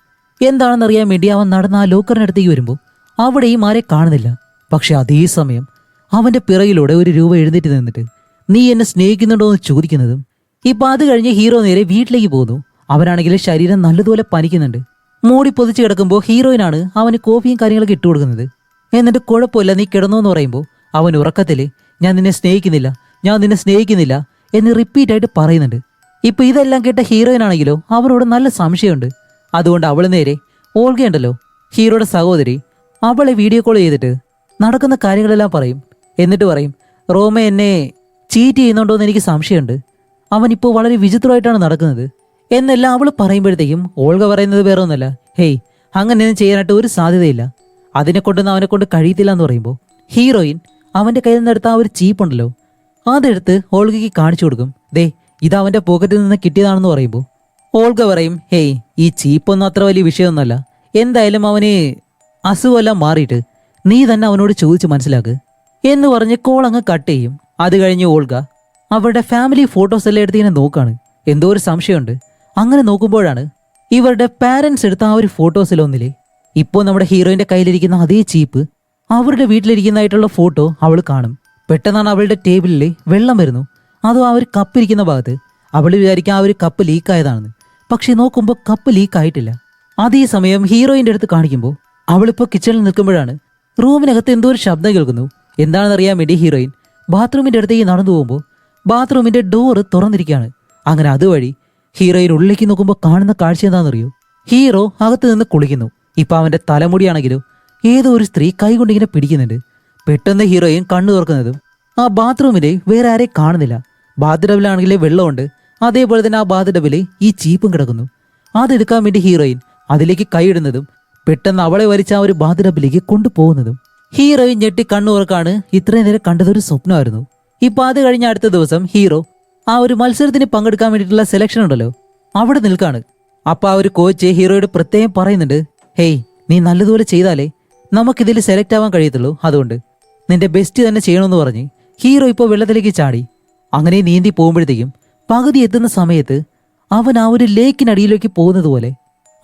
എന്താണെന്നറിയാൻ വേണ്ടി അവൻ നടന്ന ആ ലോക്കറിനടുത്തേക്ക് വരുമ്പോൾ അവിടെയും ആരെ കാണുന്നില്ല. പക്ഷെ അതേ സമയം അവന്റെ പിറകിലൂടെ ഒരു രൂപ എഴുന്നേറ്റ് നിന്നിട്ട് നീ എന്നെ സ്നേഹിക്കുന്നുണ്ടോ എന്ന് ചോദിക്കുന്നതും. ഇപ്പൊ അത് കഴിഞ്ഞ് ഹീറോ നേരെ വീട്ടിലേക്ക് പോകുന്നു. അവനാണെങ്കിൽ ശരീരം നല്ലതുപോലെ പനിക്കുന്നുണ്ട്. മൂടി പൊതിച്ച് കിടക്കുമ്പോൾ ഹീറോയിനാണ് അവന് കോഫിയും കാര്യങ്ങളൊക്കെ ഇട്ടു കൊടുക്കുന്നത്. എന്നിട്ട് കുഴപ്പമില്ല, നീ കിടന്നോ എന്ന് പറയുമ്പോൾ അവൻ ഉറക്കത്തില് ഞാൻ നിന്നെ സ്നേഹിക്കുന്നില്ല, ഞാൻ നിന്നെ സ്നേഹിക്കുന്നില്ല എന്ന് റിപ്പീറ്റ് ആയിട്ട് പറയുന്നുണ്ട്. ഇപ്പൊ ഇതെല്ലാം കേട്ട ഹീറോയിനാണെങ്കിലോ അവനോട് നല്ല സംശയമുണ്ട്. അതുകൊണ്ട് അവള് നേരെ ഓൾഗയുണ്ടല്ലോ, ഹീറോയുടെ സഹോദരി, അവളെ വീഡിയോ കോൾ ചെയ്തിട്ട് നടക്കുന്ന കാര്യങ്ങളെല്ലാം പറയും. എന്നിട്ട് പറയും, റോമ എന്നെ ചീറ്റ് ചെയ്യുന്നുണ്ടോ എന്ന് എനിക്ക് സംശയമുണ്ട്, അവനിപ്പോൾ വളരെ വിചിത്രമായിട്ടാണ് നടക്കുന്നത് എന്നെല്ലാം അവൾ പറയുമ്പോഴത്തേക്കും ഓൾഗ പറയുന്നത് വേറെ ഒന്നല്ല, ഹേയ് അങ്ങനെയൊന്നും ചെയ്യാനായിട്ട് ഒരു സാധ്യതയില്ല, അതിനെക്കൊണ്ടൊന്നും അവനെ കൊണ്ട് കഴിയത്തില്ല എന്ന് പറയുമ്പോൾ ഹീറോയിൻ അവന്റെ കയ്യിൽ നിന്നെടുത്ത ആ ഒരു ചീപ്പുണ്ടല്ലോ അതെടുത്ത് ഓൾഗയ്ക്ക് കാണിച്ചു കൊടുക്കും. ദേ ഇത് അവന്റെ പോക്കറ്റിൽ നിന്ന് കിട്ടിയതാണെന്ന് പറയുമ്പോൾ ഓൾഗ പറയും, ഹേയ് ഈ ചീപ്പൊന്നും അത്ര വലിയ വിഷയമൊന്നുമല്ല, എന്തായാലും അവന് അസുഖമെല്ലാം മാറിയിട്ട് നീ തന്നെ അവനോട് ചോദിച്ച് മനസ്സിലാക്ക് എന്ന് പറഞ്ഞ് കോൾ അങ്ങ് കട്ട് ചെയ്യും. അത് കഴിഞ്ഞ് ഓൾഗ അവരുടെ ഫാമിലി ഫോട്ടോസ് എല്ലാം എടുത്ത് ഇങ്ങനെ നോക്കാണ്. എന്തോ ഒരു സംശയമുണ്ട്. അങ്ങനെ നോക്കുമ്പോഴാണ് ഇവരുടെ പാരന്റ്സ് എടുത്ത ആ ഒരു ഫോട്ടോസിലൊന്നില്ലേ ഇപ്പോൾ നമ്മുടെ ഹീറോയിന്റെ കയ്യിലിരിക്കുന്ന അതേ ചീപ്പ് അവരുടെ വീട്ടിലിരിക്കുന്നതായിട്ടുള്ള ഫോട്ടോ അവൾ കാണും. പെട്ടെന്നാണ് അവളുടെ ടേബിളിൽ വെള്ളം വരുന്നു. അതോ ആ ഒരു കപ്പ് ഇരിക്കുന്ന ഭാഗത്ത് അവൾ വിചാരിക്കും ആ ഒരു കപ്പ് ലീക്കായതാണെന്ന്. പക്ഷെ നോക്കുമ്പോൾ കപ്പ് ലീക്കായിട്ടില്ല. അതേസമയം ഹീറോയിന്റെ അടുത്ത് കാണിക്കുമ്പോൾ അവളിപ്പോൾ കിച്ചണിൽ നിൽക്കുമ്പോഴാണ് റൂമിനകത്ത് എന്തോ ഒരു ശബ്ദം കേൾക്കുന്നു. എന്താണെന്നറിയാൻ വേണ്ടി ഹീറോയിൻ ബാത്റൂമിന്റെ അടുത്തേക്ക് നടന്നു പോകുമ്പോൾ ബാത്റൂമിന്റെ ഡോറ് തുറന്നിരിക്കുകയാണ്. അങ്ങനെ അതുവഴി ഹീറോയിൻ ഉള്ളിലേക്ക് നോക്കുമ്പോൾ കാണുന്ന കാഴ്ച എന്താണെന്നറിയോ? ഹീറോ അകത്ത് നിന്ന് കുളിക്കുന്നു. ഇപ്പൊ അവന്റെ തലമുടിയാണെങ്കിലോ ഏതോ ഒരു സ്ത്രീ കൈകൊണ്ടിങ്ങനെ പിടിക്കുന്നുണ്ട്. പെട്ടെന്ന് ഹീറോയിൻ കണ്ണു തുറക്കുന്നതും ആ ബാത്റൂമിലെ വേറെ ആരെയും കാണുന്നില്ല. ബാത്ത് ടബിലാണെങ്കിലേ വെള്ളമുണ്ട്. അതേപോലെ തന്നെ ആ ബാത്ത് ടബില് ഈ ചീപ്പും കിടക്കുന്നു. അതെടുക്കാൻ വേണ്ടി ഹീറോയിൻ അതിലേക്ക് കൈയിടുന്നതും പെട്ടെന്ന് അവളെ വലിച്ച ആ ഒരു ബാത്ത് ടബിലേക്ക് കൊണ്ടുപോകുന്നതും ഹീറോയിൻ ഞെട്ടി കണ്ണു തുറക്കാണ്. ഇത്രയും നേരം കണ്ടതൊരു സ്വപ്നമായിരുന്നു. ഇപ്പൊ അത് കഴിഞ്ഞ അടുത്ത ദിവസം ഹീറോ ആ ഒരു മത്സരത്തിന് പങ്കെടുക്കാൻ വേണ്ടിയിട്ടുള്ള സെലക്ഷൻ ഉണ്ടല്ലോ അവിടെ നിൽക്കാണ്. അപ്പൊ ആ ഒരു കോച്ച് ഹീറോയോട് പ്രത്യേകം പറയുന്നുണ്ട്, ഹേയ് നീ നല്ലതുപോലെ ചെയ്താലേ നമുക്കിതിൽ സെലക്ട് ആവാൻ കഴിയത്തുള്ളൂ, അതുകൊണ്ട് നിന്റെ ബെസ്റ്റ് തന്നെ ചെയ്യണമെന്ന് പറഞ്ഞ് ഹീറോ ഇപ്പോൾ വെള്ളത്തിലേക്ക് ചാടി. അങ്ങനെ നീന്തി പോകുമ്പോഴത്തേക്കും പകുതി എത്തുന്ന സമയത്ത് അവൻ ആ ഒരു ലേക്കിനടിയിലേക്ക് പോകുന്നത് പോലെ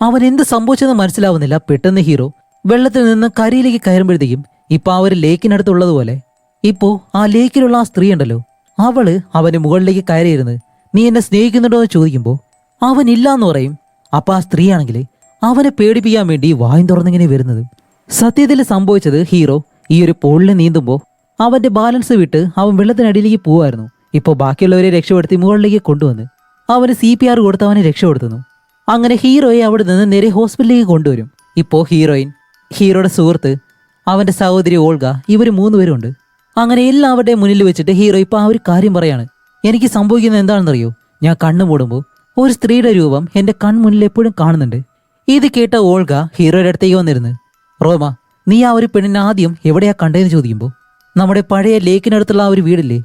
അവൻ എന്ത് സംഭവിച്ചെന്ന് മനസ്സിലാവുന്നില്ല. പെട്ടെന്ന് ഹീറോ വെള്ളത്തിൽ നിന്ന് കരയിലേക്ക് കയറുമ്പോഴത്തേക്കും ഇപ്പൊ ആ ഒരു ലേക്കിനടുത്തുള്ളതുപോലെ ഇപ്പോ ആ ലേക്കിലുള്ള ആ സ്ത്രീ ഉണ്ടല്ലോ അവള് അവന്റെ മുകളിലേക്ക് കയറിയിരുന്ന് നീ എന്നെ സ്നേഹിക്കുന്നുണ്ടോ എന്ന് ചോദിക്കുമ്പോൾ അവൻ ഇല്ലാന്ന് പറയും. അപ്പൊ ആ സ്ത്രീ ആണെങ്കിൽ അവനെ പേടിപ്പിക്കാൻ വേണ്ടി വായും തുറന്നിങ്ങനെ വരുന്നത്. സത്യത്തിൽ സംഭവിച്ചത് ഹീറോ ഈ ഒരു പൂളിൽ നീന്തുമ്പോൾ അവന്റെ ബാലൻസ് വിട്ട് അവൻ വെള്ളത്തിനടിയിലേക്ക് പോവായിരുന്നു. ഇപ്പോൾ ബാക്കിയുള്ളവരെ രക്ഷപ്പെടുത്തി മുകളിലേക്ക് കൊണ്ടുവന്ന് അവന് CPR കൊടുത്ത് അവനെ രക്ഷപ്പെടുത്തുന്നു. അങ്ങനെ ഹീറോയെ അവിടെ നിന്ന് നേരെ ഹോസ്പിറ്റലിലേക്ക് കൊണ്ടുവരും. ഇപ്പോൾ ഹീറോയിൻ, ഹീറോയുടെ സുഹൃത്ത്, അവന്റെ സഹോദരി ഓൾഗ, ഇവർ 3 പേരുണ്ട്. അങ്ങനെ എല്ലാവരുടെയും മുന്നിൽ വെച്ചിട്ട് ഹീറോ ഇപ്പൊ ആ ഒരു കാര്യം പറയാണ്, എനിക്ക് സംഭവിക്കുന്നത് എന്താണെന്നറിയോ? ഞാൻ കണ്ണു മൂടുമ്പോൾ ഒരു സ്ത്രീയുടെ രൂപം എന്റെ കൺമുന്നിൽ എപ്പോഴും കാണുന്നുണ്ട്. ഇത് കേട്ട ഓൾഗ ഹീറോയുടെ അടുത്തേക്ക് വന്നിരുന്ന്, റോമ നീ ആ ഒരു പെണ്ണിനെ ആദ്യം എവിടെയാ കണ്ടതെന്ന് ചോദിക്കുമ്പോൾ നമ്മുടെ പഴയ ലേക്കിനടുത്തുള്ള ആ ഒരു വീടില്ലേ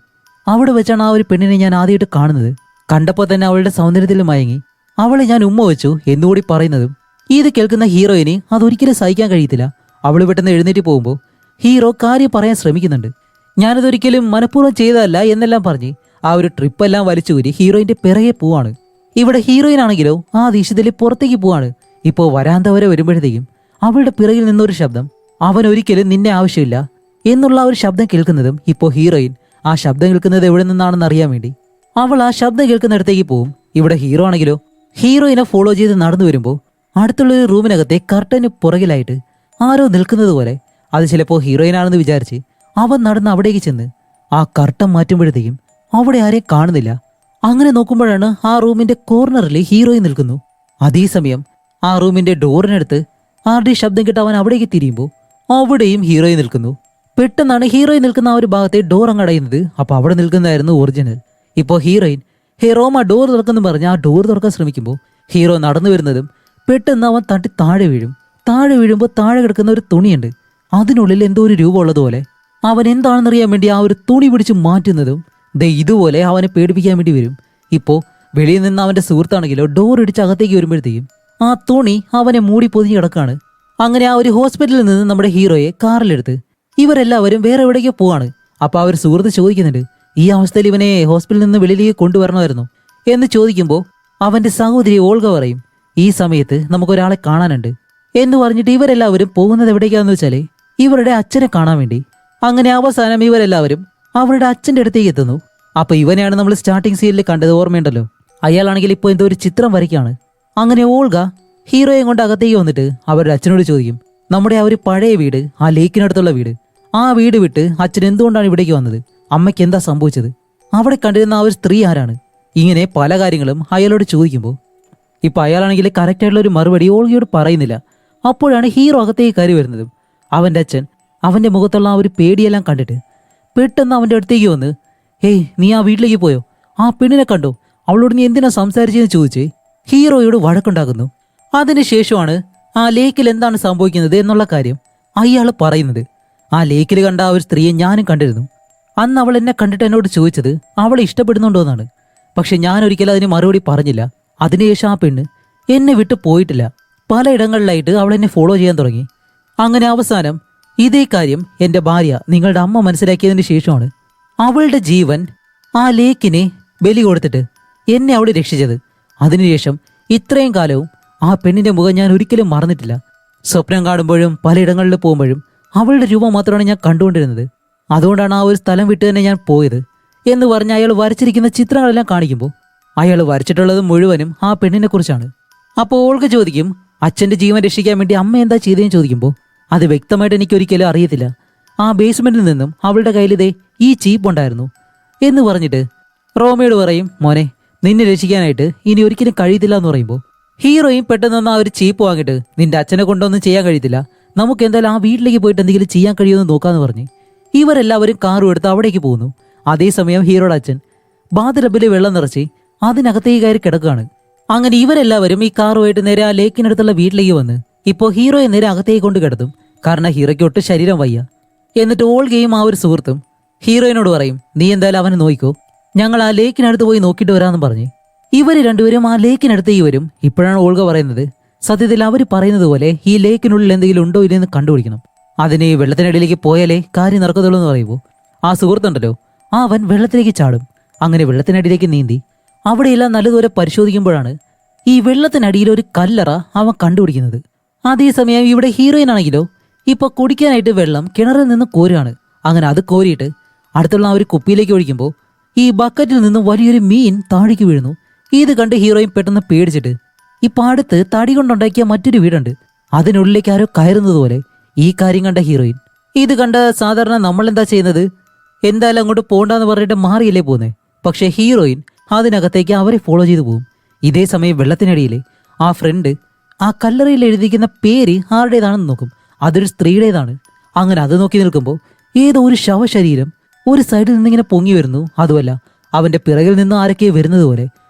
അവിടെ വെച്ചാണ് ആ ഒരു പെണ്ണിനെ ഞാൻ ആദ്യമായിട്ട് കാണുന്നത്. കണ്ടപ്പോൾ തന്നെ അവളുടെ സൗന്ദര്യത്തിൽ മയങ്ങി അവളെ ഞാൻ ഉമ്മ വെച്ചു എന്നുകൂടി പറയുന്നതും ഇത് കേൾക്കുന്ന ഹീറോയിന് അതൊരിക്കലും സഹിക്കാൻ കഴിയത്തില്ല. അവൾ പെട്ടെന്ന് എഴുന്നേറ്റ് പോകുമ്പോൾ ഹീറോ കാര്യം പറയാൻ ശ്രമിക്കുന്നുണ്ട്. ഞാനതൊരിക്കലും മനഃപൂർവ്വം ചെയ്തതല്ല എന്നെല്ലാം പറഞ്ഞ് ആ ഒരു ട്രിപ്പെല്ലാം വലിച്ചൂരി ഹീറോയിന്റെ പിറകെ പോവാണ്. ഇവിടെ ഹീറോയിൻ ആണെങ്കിലോ ആ ദേഷ്യത്തിൽ പുറത്തേക്ക് പോവാണ്. ഇപ്പോൾ വരാന്ത വരെ വരുമ്പോഴത്തേക്കും അവളുടെ പിറകിൽ നിന്നൊരു ശബ്ദം, അവൻ ഒരിക്കലും നിന്നെ ആവശ്യമില്ല എന്നുള്ള ഒരു ശബ്ദം കേൾക്കുന്നതും ഇപ്പോൾ ഹീറോയിൻ ആ ശബ്ദം കേൾക്കുന്നത് എവിടെ നിന്നാണെന്ന് അറിയാൻ വേണ്ടി അവൾ ആ ശബ്ദം കേൾക്കുന്നിടത്തേക്ക് പോവും. ഇവിടെ ഹീറോ ആണെങ്കിലോ ഹീറോയിനെ ഫോളോ ചെയ്ത് നടന്നു വരുമ്പോൾ അടുത്തുള്ളൊരു റൂമിനകത്തെ കർട്ടന് പുറകിലായിട്ട് ആരോ നിൽക്കുന്നത് പോലെ, അത് ചിലപ്പോൾ ഹീറോയിനാണെന്ന് വിചാരിച്ച് അവൻ നടന്ന് അവിടേക്ക് ചെന്ന് ആ കർട്ടൻ മാറ്റുമ്പോഴത്തേക്കും അവിടെ ആരെയും കാണുന്നില്ല. അങ്ങനെ നോക്കുമ്പോഴാണ് ആ റൂമിന്റെ കോർണറിൽ ഹീറോയിൻ നിൽക്കുന്നു. അതേസമയം ആ റൂമിന്റെ ഡോറിനടുത്ത് ആരുടെ ശബ്ദം കേട്ട് അവൻ അവിടേക്ക് തിരിയുമ്പോൾ അവിടെയും ഹീറോയിൻ നിൽക്കുന്നു. പെട്ടെന്നാണ് ഹീറോയിൻ നിൽക്കുന്ന ആ ഒരു ഭാഗത്തെ ഡോർ അങ്ങ് അടയുന്നത്. അപ്പോൾ അവിടെ നിൽക്കുന്നതായിരുന്നു ഒറിജിനൽ. ഇപ്പോൾ ഹീറോയിൻ ഹേ റോമ ഡോർ തുറക്കെന്ന് പറഞ്ഞ് ആ ഡോർ തുറക്കാൻ ശ്രമിക്കുമ്പോൾ ഹീറോ നടന്നു വരുന്നതും പെട്ടെന്ന് അവൻ തട്ടി താഴെ വീഴും. താഴെ വീഴുമ്പോൾ താഴെ കിടക്കുന്ന ഒരു തുണിയുണ്ട്. അതിനുള്ളിൽ എന്തോ ഒരു രൂപം ഉള്ളതുപോലെ അവൻ എന്താണെന്നറിയാൻ വേണ്ടി ആ ഒരു തുണി പിടിച്ച് മാറ്റുന്നതും ദേ ഇതുപോലെ അവനെ പേടിപ്പിക്കാൻ വേണ്ടി വരും. ഇപ്പോൾ വെളിയിൽ നിന്ന് അവന്റെ സുഹൃത്താണെങ്കിലോ ഡോർ ഇടിച്ച് അകത്തേക്ക് വരുമ്പോഴത്തേക്കും ആ തുണി അവനെ മൂടി പൊതിഞ്ഞ് കിടക്കാണ്. അങ്ങനെ ആ ഒരു ഹോസ്പിറ്റലിൽ നിന്ന് നമ്മുടെ ഹീറോയെ കാറിലെടുത്ത് ഇവരെല്ലാവരും വേറെ എവിടേക്കോ പോവാണ്. അപ്പൊ ആ ഒരു സുഹൃത്ത് ചോദിക്കുന്നുണ്ട്, ഈ അവസ്ഥയിൽ ഇവനെ ഹോസ്പിറ്റലിൽ നിന്ന് വെളിയിലേക്ക് കൊണ്ടുവരണമായിരുന്നു എന്ന് ചോദിക്കുമ്പോൾ അവന്റെ സഹോദരി ഓൾഗ പറയും, ഈ സമയത്ത് നമുക്കൊരാളെ കാണാനുണ്ട് എന്ന് പറഞ്ഞിട്ട് ഇവരെല്ലാവരും പോകുന്നത് എവിടേക്കാന്ന് വെച്ചാല് ഇവരുടെ അച്ഛനെ കാണാൻ വേണ്ടി. അങ്ങനെ അവസാനം ഇവരെല്ലാവരും അവരുടെ അച്ഛന്റെ അടുത്തേക്ക് എത്തുന്നു. അപ്പൊ ഇവനെയാണ് നമ്മൾ സ്റ്റാർട്ടിംഗ് സീനിൽ കണ്ടത്, ഓർമ്മയുണ്ടല്ലോ. അയാളാണെങ്കിൽ ഇപ്പോൾ എന്തോ ഒരു ചിത്രം വരയ്ക്കാണ്. അങ്ങനെ ഓൾഗ ഹീറോയെ കൊണ്ട് അകത്തേക്ക് വന്നിട്ട് അവരുടെ അച്ഛനോട് ചോദിക്കും, നമ്മുടെ ആ ഒരു പഴയ വീട്, ആ ലേക്കിനടുത്തുള്ള വീട്, ആ വീട് വിട്ട് അച്ഛൻ എന്തുകൊണ്ടാണ് ഇവിടേക്ക് വന്നത്? അമ്മയ്ക്ക് എന്താ സംഭവിച്ചത്? അവിടെ കണ്ടിരുന്ന ആ ഒരു സ്ത്രീ ആരാണ്? ഇങ്ങനെ പല കാര്യങ്ങളും അയാളോട് ചോദിക്കുമ്പോൾ ഇപ്പൊ അയാളാണെങ്കിൽ കറക്റ്റായിട്ടുള്ള ഒരു മറുപടി ഓൾഗയോട് പറയുന്നില്ല. അപ്പോഴാണ് ഹീറോ അകത്തേക്ക് കയറി വരുന്നതും അവന്റെ അച്ഛൻ അവന്റെ മുഖത്തുള്ള ആ ഒരു പേടിയെല്ലാം കണ്ടിട്ട് പെട്ടെന്ന് അവന്റെ അടുത്തേക്ക് വന്ന്, ഹേയ് നീ ആ വീട്ടിലേക്ക് പോയോ? ആ പെണ്ണിനെ കണ്ടോ? അവളോട് നീ എന്തിനാ സംസാരിച്ചതെന്ന് ചോദിച്ച് ഹീറോയോട് വഴക്കുണ്ടാക്കുന്നു. അതിനുശേഷമാണ് ആ ലേക്കിൽ എന്താണ് സംഭവിക്കുന്നത് എന്നുള്ള കാര്യം അയാൾ പറയുന്നത്. ആ ലേക്കിൽ കണ്ട ആ ഒരു സ്ത്രീയെ ഞാനും കണ്ടിരുന്നു. അന്ന് അവൾ എന്നെ കണ്ടിട്ട് എന്നോട് ചോദിച്ചത് അവളെ ഇഷ്ടപ്പെടുന്നുണ്ടോ എന്നാണ്. പക്ഷെ ഞാൻ ഒരിക്കലും അതിന് മറുപടി പറഞ്ഞില്ല. അതിനുശേഷം ആ പെണ്ണ് എന്നെ വിട്ടു പോയിട്ടില്ല. പലയിടങ്ങളിലായിട്ട് അവൾ എന്നെ ഫോളോ ചെയ്യാൻ തുടങ്ങി. അങ്ങനെ അവസാനം ഇതേ കാര്യം എൻ്റെ ഭാര്യ, നിങ്ങളുടെ അമ്മ മനസ്സിലാക്കിയതിന് ശേഷമാണ് അവളുടെ ജീവൻ ആ ലേക്കിനെ ബലി കൊടുത്തിട്ട് എന്നെ അവൾ രക്ഷിച്ചത്. അതിനുശേഷം ഇത്രയും കാലവും ആ പെണ്ണിന്റെ മുഖം ഞാൻ ഒരിക്കലും മറന്നിട്ടില്ല. സ്വപ്നം കാണുമ്പോഴും പലയിടങ്ങളിൽ പോകുമ്പോഴും അവളുടെ രൂപം മാത്രമാണ് ഞാൻ കണ്ടുകൊണ്ടിരുന്നത്. അതുകൊണ്ടാണ് ആ ഒരു സ്ഥലം വിട്ട് തന്നെ ഞാൻ പോയത് എന്ന് പറഞ്ഞ് അയാൾ വരച്ചിരിക്കുന്ന ചിത്രങ്ങളെല്ലാം കാണിക്കുമ്പോൾ അയാൾ വരച്ചിട്ടുള്ളത് മുഴുവനും ആ പെണ്ണിനെ കുറിച്ചാണ്. അപ്പോൾ ഓൾക്ക് ചോദിക്കും, അച്ഛൻ്റെ ജീവൻ രക്ഷിക്കാൻ വേണ്ടി അമ്മ എന്താ ചെയ്തതെന്ന് ചോദിക്കുമ്പോൾ അത് വ്യക്തമായിട്ട് എനിക്കൊരിക്കലും അറിയത്തില്ല. ആ ബേസ്മെന്റിൽ നിന്നും അവളുടെ കയ്യിലിതേ ഈ ചീപ്പ് ഉണ്ടായിരുന്നു എന്ന് പറഞ്ഞിട്ട് റോമയോട് പറയും, മോനെ നിന്നെ രക്ഷിക്കാനായിട്ട് ഇനി ഒരിക്കലും കഴിയത്തില്ല എന്ന് പറയുമ്പോൾ ഹീറോയും പെട്ടെന്ന് ആ ഒരു ചീപ്പ് വാങ്ങിയിട്ട്, നിന്റെ അച്ഛനെ കൊണ്ടൊന്നും ചെയ്യാൻ കഴിയത്തില്ല, നമുക്ക് എന്തായാലും ആ വീട്ടിലേക്ക് പോയിട്ട് എന്തെങ്കിലും ചെയ്യാൻ കഴിയുമെന്ന് നോക്കാന്ന് പറഞ്ഞ് ഇവരെല്ലാവരും കാറും എടുത്ത് അവിടേക്ക് പോകുന്നു. അതേസമയം ഹീറോയുടെ അച്ഛൻ ബാത്ടബില് വെള്ളം നിറച്ച് അതിനകത്തേക്ക് കയറി കിടക്കുകയാണ്. അങ്ങനെ ഇവരെല്ലാവരും ഈ കാറുമായിട്ട് നേരെ ആ ലേക്കിനടുത്തുള്ള വീട്ടിലേക്ക് വന്ന് ഇപ്പോൾ ഹീറോയെ നേരെ അകത്തേക്ക് കൊണ്ട് കിടത്തും. കാരണം ഹീറോയ്ക്ക് ഒട്ടും ശരീരം വയ്യ. എന്നിട്ട് ഓൾഗയും ആ ഒരു സുഹൃത്തും ഹീറോയിനോട് പറയും, നീ എന്തായാലും അവനെ നോക്കിക്കോ, ഞങ്ങൾ ആ ലേക്കിനടുത്ത് പോയി നോക്കിയിട്ട് വരാമെന്ന് പറഞ്ഞ് ഇവർ രണ്ടുപേരും ആ ലേക്കിനടുത്തേക്ക് വരും. ഇപ്പോഴാണ് ഓൾഗ പറയുന്നത്, സത്യത്തിൽ അവർ പറയുന്നത് പോലെ ഈ ലേക്കിനുള്ളിൽ എന്തെങ്കിലും ഉണ്ടോ ഇല്ലെന്ന് കണ്ടുപിടിക്കണം. അതിന് ഈ വെള്ളത്തിനടിയിലേക്ക് പോയാലേ കാര്യം നടക്കത്തുള്ളൂ എന്ന് പറയുമ്പോൾ ആ സുഹൃത്തുണ്ടല്ലോ, അവൻ വെള്ളത്തിലേക്ക് ചാടും. അങ്ങനെ വെള്ളത്തിനടിയിലേക്ക് നീന്തി അവിടെയെല്ലാം നല്ലതുപോലെ പരിശോധിക്കുമ്പോഴാണ് ഈ വെള്ളത്തിനടിയിൽ ഒരു കല്ലറ അവൻ കണ്ടുപിടിക്കുന്നത്. അതേസമയം ഇവിടെ ഹീറോയിൻ ആണെങ്കിലോ ഇപ്പൊ കുടിക്കാനായിട്ട് വെള്ളം കിണറിൽ നിന്ന് കോരുകയാണ്. അങ്ങനെ അത് കോരിയിട്ട് അടുത്തുള്ള ആ ഒരു കുപ്പിയിലേക്ക് ഒഴിക്കുമ്പോൾ ഈ ബക്കറ്റിൽ നിന്ന് വലിയൊരു മീൻ താഴേക്ക് വീഴുന്നു. ഇത് കണ്ട് ഹീറോയിൻ പെട്ടെന്ന് പേടിച്ചിട്ട് ഇപ്പൊ അടുത്ത് തടി കൊണ്ടുണ്ടാക്കിയ മറ്റൊരു വീടുണ്ട്, അതിനുള്ളിലേക്ക് ആരോ കയറുന്നത് പോലെ ഈ കാര്യം കണ്ട ഹീറോയിൻ ഇത് കണ്ട സാധാരണ നമ്മൾ എന്താ ചെയ്യുന്നത്, എന്തായാലും അങ്ങോട്ട് പോകണ്ടെന്ന് പറഞ്ഞിട്ട് മാറിയല്ലേ പോകുന്നത്. പക്ഷെ ഹീറോയിൻ അതിനകത്തേക്ക് അവരെ ഫോളോ ചെയ്തു പോകും. ഇതേ സമയം വെള്ളത്തിനടിയിൽ ആ ഫ്രണ്ട് ആ കല്ലറയിൽ എഴുതിയിരിക്കുന്ന പേര് ആരുടേതാണെന്ന് നോക്കും. അതൊരു സ്ത്രീയുടേതാണ്. അങ്ങനെ അത് നോക്കി നിൽക്കുമ്പോൾ ഏതോ ഒരു ശവശരീരം ഒരു സൈഡിൽ നിന്നിങ്ങനെ പൊങ്ങി വരുന്നു. അതുമല്ല അവന്റെ പിറകിൽ നിന്ന് ആരൊക്കെ വരുന്നത് പോലെ.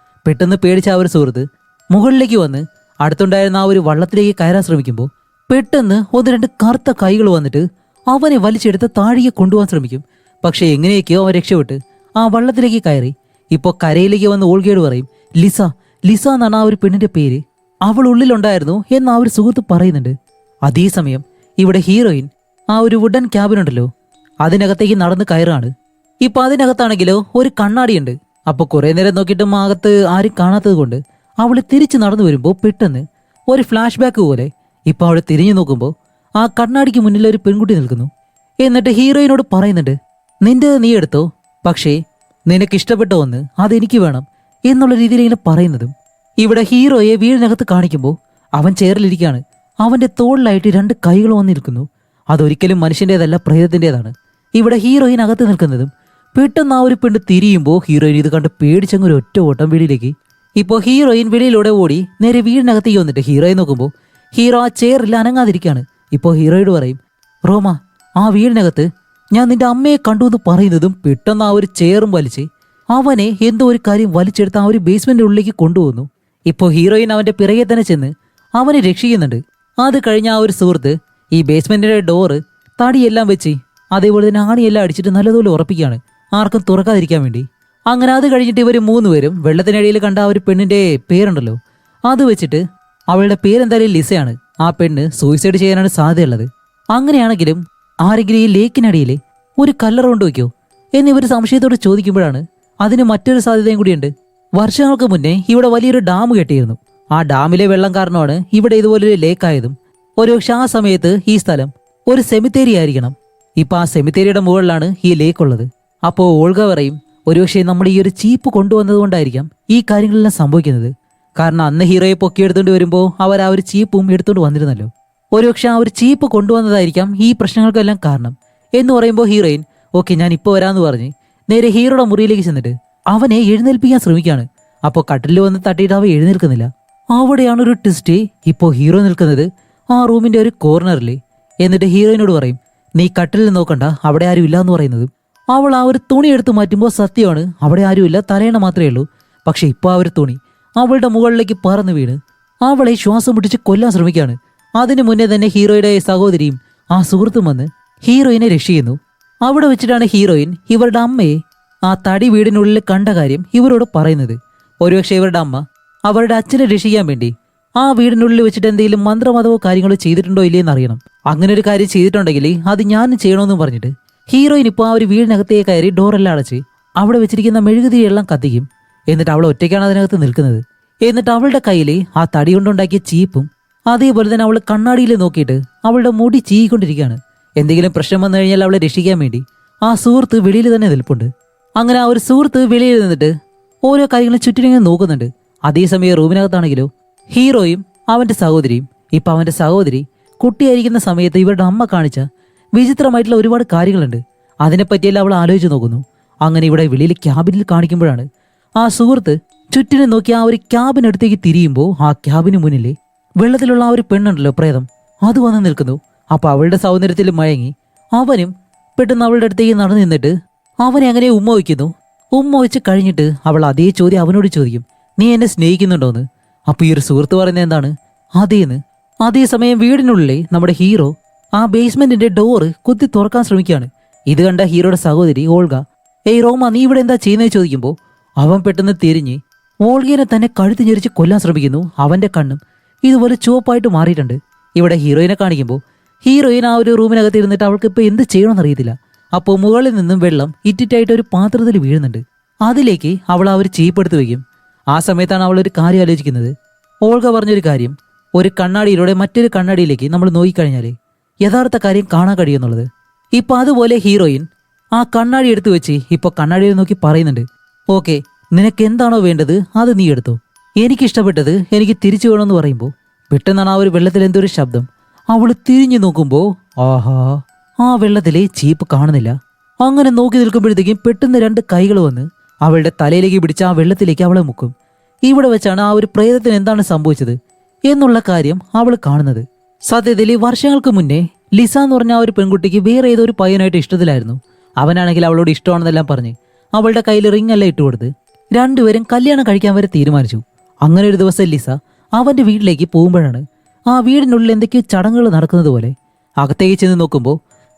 പെട്ടെന്ന് പേടിച്ച ആ ഒരു സുഹൃത്ത് മുകളിലേക്ക് വന്ന് അടുത്തുണ്ടായിരുന്ന ആ ഒരു വള്ളത്തിലേക്ക് കയറാൻ ശ്രമിക്കുമ്പോൾ പെട്ടെന്ന് ഒന്ന് രണ്ട് കറുത്ത കൈകൾ വന്നിട്ട് അവനെ വലിച്ചെടുത്ത് താഴേക്ക് കൊണ്ടുപോകാൻ ശ്രമിക്കും. പക്ഷെ എങ്ങനെയൊക്കെയോ അവൻ രക്ഷപ്പെട്ട് ആ വള്ളത്തിലേക്ക് കയറി ഇപ്പോൾ കരയിലേക്ക് വന്ന് ഓൾഗയോട് പറയും, ലിസ ലിസ എന്നാണ് ആ ഒരു പെണ്ണിന്റെ പേര്, അവൾ ഉള്ളിലുണ്ടായിരുന്നു എന്ന് ആ ഒരു സുഹൃത്ത് പറയുന്നുണ്ട്. അതേസമയം ഇവിടെ ഹീറോയിൻ ആ ഒരു വുഡൻ ക്യാബിനുണ്ടല്ലോ അതിനകത്തേക്ക് നടന്ന് കയറാണ്. ഇപ്പൊ അതിനകത്താണെങ്കിലോ ഒരു കണ്ണാടിയുണ്ട്. അപ്പൊ കുറെ നേരം നോക്കിയിട്ടും അകത്ത് ആരും കാണാത്തത് കൊണ്ട് അവള് തിരിച്ചു നടന്നു വരുമ്പോൾ പെട്ടെന്ന് ഒരു ഫ്ലാഷ് ബാക്ക് പോലെ ഇപ്പൊ അവള് തിരിഞ്ഞു നോക്കുമ്പോൾ ആ കണ്ണാടിക്ക് മുന്നിൽ ഒരു പെൺകുട്ടി നിൽക്കുന്നു. എന്നിട്ട് ഹീറോയിനോട് പറയുന്നുണ്ട്, നിന്റെ നീ എടുത്തോ, പക്ഷേ നിനക്ക് ഇഷ്ടപ്പെട്ട ഒന്ന് അതെനിക്ക് വേണം എന്നുള്ള രീതിയിൽ ഇങ്ങനെ പറയുന്നതും ഇവിടെ ഹീറോയെ വീടിനകത്ത് കാണിക്കുമ്പോൾ അവൻ ചെയറിലിരിക്കുകയാണ്. അവന്റെ തോളിലായിട്ട് രണ്ട് കൈകൾ വന്നിരിക്കുന്നു. അതൊരിക്കലും മനുഷ്യൻ്റെതല്ല, പ്രേതത്തിൻ്റെതാണ്. ഇവിടെ ഹീറോയിൻ അകത്ത് നിൽക്കുന്നതും പെട്ടെന്ന് ആ ഒരു പെണ്ണ് തിരിയുമ്പോൾ ഹീറോയിൻ ഇത് കണ്ട് പേടിച്ചങ്ങ് ഒരു ഒറ്റ ഓട്ടം വീടിലേക്ക്. ഇപ്പോൾ ഹീറോയിൻ വെളിയിലൂടെ ഓടി നേരെ വീടിനകത്തേക്ക് വന്നിട്ട് ഹീറോയെ നോക്കുമ്പോൾ ഹീറോ ആ ചെയറിൽ അനങ്ങാതിരിക്കുകയാണ്. ഇപ്പോൾ ഹീറോയോട് പറയും, റോമ ആ വീടിനകത്ത് ഞാൻ നിന്റെ അമ്മയെ കണ്ടു എന്ന് പറയുന്നതും പെട്ടെന്ന് ആ ഒരു ചെയറും വലിച്ച് അവനെ എന്തോ ഒരു കാര്യം വലിച്ചെടുത്ത് ആ ഒരു ബേസ്മെന്റിന്റെ ഉള്ളിലേക്ക് കൊണ്ടുപോകുന്നു. ഇപ്പോൾ ഹീറോയിൻ അവന്റെ പിറകെ തന്നെ ചെന്ന് അവനെ രക്ഷിക്കുന്നുണ്ട്. അത് കഴിഞ്ഞ ആ ഒരു സുഹൃത്ത് ഈ ബേസ്മെന്റിന്റെ ഡോറ് തടിയെല്ലാം വെച്ച് അതേപോലെ തന്നെ ആണിയെല്ലാം അടിച്ചിട്ട് നല്ലതുപോലെ ഉറപ്പിക്കുകയാണ്, ആർക്കും തുറക്കാതിരിക്കാൻ വേണ്ടി. അങ്ങനെ അത് കഴിഞ്ഞിട്ട് ഇവർ മൂന്നുപേരും വെള്ളത്തിനടിയിൽ കണ്ട ആ ഒരു പെണ്ണിന്റെ പേരുണ്ടല്ലോ അത് വെച്ചിട്ട്, അവളുടെ പേരെന്തായാലും ലിസയാണ്, ആ പെണ്ണ് സൂയിസൈഡ് ചെയ്യാനാണ് സാധ്യതയുള്ളത്. അങ്ങനെയാണെങ്കിലും ആരെങ്കിലും ഈ ലേക്കിനടിയിൽ ഒരു കല്ലറ കൊണ്ട് വയ്ക്കോ എന്നിവർ സംശയത്തോട് ചോദിക്കുമ്പോഴാണ് അതിന് മറ്റൊരു സാധ്യതയും കൂടിയുണ്ട്. വർഷങ്ങൾക്ക് മുന്നേ ഇവിടെ വലിയൊരു ഡാം കെട്ടിയിരുന്നു. ആ ഡാമിലെ വെള്ളം കാരണമാണ് ഇവിടെ ഇതുപോലൊരു ലേക്കായതും. ഒരുപക്ഷെ ആ സമയത്ത് ഈ സ്ഥലം ഒരു സെമിത്തേരി ആയിരിക്കണം. ഇപ്പൊ ആ സെമിത്തേരിയുടെ മുകളിലാണ് ഈ ലേക്ക് ഉള്ളത്. അപ്പോൾ ഓൾഗ പറയും, ഒരുപക്ഷെ നമ്മൾ ഈ ഒരു ചീപ്പ് കൊണ്ടുവന്നത് കൊണ്ടായിരിക്കാം ഈ കാര്യങ്ങളെല്ലാം സംഭവിക്കുന്നത്. കാരണം അന്ന് ഹീറോയെ പൊക്കിയെടുത്തോണ്ട് വരുമ്പോൾ അവർ ആ ഒരു ചീപ്പും എടുത്തോണ്ട് വന്നിരുന്നല്ലോ. ഒരുപക്ഷെ ആ ഒരു ചീപ്പ് കൊണ്ടുവന്നതായിരിക്കാം ഈ പ്രശ്നങ്ങൾക്കെല്ലാം കാരണം എന്ന് പറയുമ്പോൾ ഹീറോയിൻ ഓക്കെ ഞാൻ ഇപ്പോൾ വരാമെന്ന് പറഞ്ഞ് നേരെ ഹീറോയുടെ മുറിയിലേക്ക് ചെന്നിട്ട് അവനെ എഴുന്നേൽപ്പിക്കാൻ ശ്രമിക്കുകയാണ്. അപ്പോൾ കട്ടിലിൽ വന്ന് തട്ടിയിട്ട് അവൻ എഴുന്നേൽക്കുന്നില്ല. അവിടെയാണ് ഒരു ട്വിസ്റ്റ്. ഇപ്പോൾ ഹീറോ നിൽക്കുന്നത് ആ റൂമിന്റെ ഒരു കോർണറിൽ. എന്നിട്ട് ഹീറോയിനോട് പറയും, നീ കട്ടിലിൽ നോക്കണ്ട, അവിടെ ആരും ഇല്ല എന്ന് പറയുന്നതും. അവൾ ആ ഒരു തുണി എടുത്ത് മാറ്റുമ്പോൾ സത്യമാണ്, അവിടെ ആരുമില്ല, തലയണ മാത്രമേ ഉള്ളൂ. പക്ഷെ ഇപ്പോൾ ആ ഒരു തുണി അവളുടെ മുകളിലേക്ക് പറന്നു വീണ് അവളെ ശ്വാസം മുട്ടിച്ച് കൊല്ലാൻ ശ്രമിക്കുകയാണ്. അതിനു മുന്നേ തന്നെ ഹീറോയുടെ സഹോദരിയും ആ സുഹൃത്തും വന്ന് ഹീറോയിനെ രക്ഷിക്കുന്നു. അവിടെ വെച്ചിട്ടാണ് ഹീറോയിൻ ഇവരുടെ അമ്മയെ ആ തടി വീടിനുള്ളിൽ കണ്ട കാര്യം ഇവരോട് പറയുന്നത്. ഒരുപക്ഷെ ഇവരുടെ അമ്മ അവരുടെ അച്ഛനെ രക്ഷിക്കാൻ വേണ്ടി ആ വീടിനുള്ളിൽ വെച്ചിട്ട് എന്തെങ്കിലും മന്ത്രവാദമോ കാര്യങ്ങളോ ചെയ്തിട്ടുണ്ടോ ഇല്ലേന്ന് അറിയണം. അങ്ങനെ ഒരു കാര്യം ചെയ്തിട്ടുണ്ടെങ്കിൽ അത് ഞാനും ചെയ്യണമെന്നും പറഞ്ഞിട്ട് ഹീറോയിൻ ഇപ്പോൾ ആ ഒരു വീടിനകത്തേക്ക് കയറി ഡോറെല്ലാം അടച്ച് അവിടെ വെച്ചിരിക്കുന്ന മെഴുകുതിരിയെല്ലാം കത്തിക്കും. എന്നിട്ട് അവൾ ഒറ്റയ്ക്കാണ് അതിനകത്ത് നിൽക്കുന്നത്. എന്നിട്ട് അവളുടെ കയ്യിൽ ആ തടി കൊണ്ടുണ്ടാക്കിയ ചീപ്പും അതേപോലെ തന്നെ അവൾ കണ്ണാടിയിൽ നോക്കിയിട്ട് അവളുടെ മുടി ചീയിക്കൊണ്ടിരിക്കുകയാണ്. എന്തെങ്കിലും പ്രശ്നം വന്നു കഴിഞ്ഞാൽ അവളെ രക്ഷിക്കാൻ വേണ്ടി ആ സുഹൃത്ത് വെളിയിൽ തന്നെ നിൽപ്പുണ്ട്. അങ്ങനെ ആ ഒരു സുഹൃത്ത് വെളിയിൽ നിന്നിട്ട് ഓരോ കാര്യങ്ങളും ചുറ്റിനിങ്ങനെ നോക്കുന്നുണ്ട്. അതേസമയം റൂമിനകത്താണെങ്കിലോ ഹീറോയും അവന്റെ സഹോദരിയും. ഇപ്പൊ അവന്റെ സഹോദരി കുട്ടിയായിരിക്കുന്ന സമയത്ത് ഇവരുടെ അമ്മ കാണിച്ച വിചിത്രമായിട്ടുള്ള ഒരുപാട് കാര്യങ്ങളുണ്ട്. അതിനെപ്പറ്റിയെല്ലാം അവൾ ആലോചിച്ച് നോക്കുന്നു. അങ്ങനെ ഇവിടെ വെളിയിൽ ക്യാബിനിൽ കാണിക്കുമ്പോഴാണ് ആ സുഹൃത്ത് ചുറ്റിനെ നോക്കി ആ ഒരു ക്യാബിനടുത്തേക്ക് തിരിയുമ്പോൾ ആ ക്യാബിന് മുന്നിൽ വെള്ളത്തിലുള്ള ആ ഒരു പെണ്ണുണ്ടല്ലോ, പ്രേതം, അത് വന്ന് നിൽക്കുന്നു. അപ്പൊ അവളുടെ സൗന്ദര്യത്തിൽ മയങ്ങി അവനും പെട്ടെന്ന് അവളുടെ അടുത്തേക്ക് നടന്നു നിന്നിട്ട് അവനെ അങ്ങനെ ഉമ്മ വയ്ക്കുന്നു. ഉമ്മ വെച്ച് കഴിഞ്ഞിട്ട് അവൾ അതേ ചോദ്യം അവനോട് ചോദിക്കും, നീ എന്നെ സ്നേഹിക്കുന്നുണ്ടോന്ന്. അപ്പൊ ഈ ഒരു സുഹൃത്ത് പറയുന്നത് എന്താണ്, അതേന്ന്. അതേസമയം വീടിനുള്ളിലെ നമ്മുടെ ഹീറോ ആ ബേസ്മെന്റിന്റെ ഡോറ് കുത്തി തുറക്കാൻ ശ്രമിക്കുകയാണ്. ഇത് കണ്ട ഹീറോയുടെ സഹോദരി ഓൾഗ, ഏയ് റോമ നീ ഇവിടെ എന്താ ചെയ്യുന്നത് ചോദിക്കുമ്പോൾ അവൻ പെട്ടെന്ന് തിരിഞ്ഞ് ഓൾഗയെ തന്നെ കഴുത്ത് ഞെരിച്ച് കൊല്ലാൻ ശ്രമിക്കുന്നു. അവന്റെ കണ്ണും ഇതുപോലെ ചുവപ്പായിട്ട് മാറിയിട്ടുണ്ട്. ഇവിടെ ഹീറോയിനെ കാണിക്കുമ്പോൾ ഹീറോയിൻ ആ ഒരു റൂമിനകത്ത് ഇരുന്നിട്ട് അവൾക്ക് ഇപ്പൊ എന്ത് ചെയ്യണമെന്ന് അറിയത്തില്ല. അപ്പോൾ മുകളിൽ നിന്നും വെള്ളം ഇറ്റിറ്റായിട്ട് ഒരു പാത്രത്തിൽ വീഴുന്നുണ്ട്. അതിലേക്ക് അവൾ ആ ഒരു ചീപ്പെടുത്ത് വയ്ക്കും. ആ സമയത്താണ് അവൾ ഒരു കാര്യം ആലോചിക്കുന്നത്. ഓൾഗ പറഞ്ഞൊരു കാര്യം, ഒരു കണ്ണാടിയിലൂടെ മറ്റൊരു കണ്ണാടിയിലേക്ക് നമ്മൾ നോക്കിക്കഴിഞ്ഞാൽ യഥാർത്ഥ കാര്യം കാണാൻ കഴിയുമെന്നുള്ളത്. ഇപ്പൊ അതുപോലെ ഹീറോയിൻ ആ കണ്ണാടി എടുത്തു വെച്ച് ഇപ്പൊ കണ്ണാടിയിൽ നോക്കി പറയുന്നുണ്ട്, ഓക്കെ നിനക്ക് എന്താണോ വേണ്ടത് അത് നീ എടുത്തോ, എനിക്കിഷ്ടപ്പെട്ടത് എനിക്ക് തിരിച്ചു വേണമെന്ന് പറയുമ്പോൾ പെട്ടെന്നാണ് ആ ഒരു വെള്ളത്തിൽ എന്തൊരു ശബ്ദം. അവൾ തിരിഞ്ഞു നോക്കുമ്പോ ആഹാ, ആ വെള്ളത്തിലെ ചീപ്പ് കാണുന്നില്ല. അങ്ങനെ നോക്കി നിൽക്കുമ്പോഴത്തേക്കും പെട്ടെന്ന് രണ്ട് കൈകൾ വന്ന് അവളുടെ തലയിലേക്ക് പിടിച്ച് ആ വെള്ളത്തിലേക്ക് അവളെ മുക്കും. ഇവിടെ വെച്ചാണ് ആ ഒരു പ്രേതത്തിന് എന്താണ് സംഭവിച്ചത് എന്നുള്ള കാര്യം അവൾ കാണുന്നത്. സത്യത്തിൽ വർഷങ്ങൾക്ക് മുന്നേ ലിസ എന്ന് പറഞ്ഞ ആ ഒരു പെൺകുട്ടിക്ക് വേറെ ഏതോ ഒരു പയ്യനായിട്ട് ഇഷ്ടത്തിലായിരുന്നു. അവനാണെങ്കിൽ അവളോട് ഇഷ്ടമാണെന്നെല്ലാം പറഞ്ഞ് അവളുടെ കയ്യിൽ റിംഗ് എല്ലാം ഇട്ടുകൊടുത്ത് രണ്ടുപേരും കല്യാണം കഴിക്കാൻ വരെ തീരുമാനിച്ചു. അങ്ങനെ ഒരു ദിവസം ലിസ അവന്റെ വീട്ടിലേക്ക് പോകുമ്പോഴാണ് ആ വീടിനുള്ളിൽ എന്തൊക്കെയോ ചടങ്ങുകൾ നടക്കുന്നത് പോലെ. അകത്തേക്ക് ചെന്ന് നോക്കുമ്പോൾ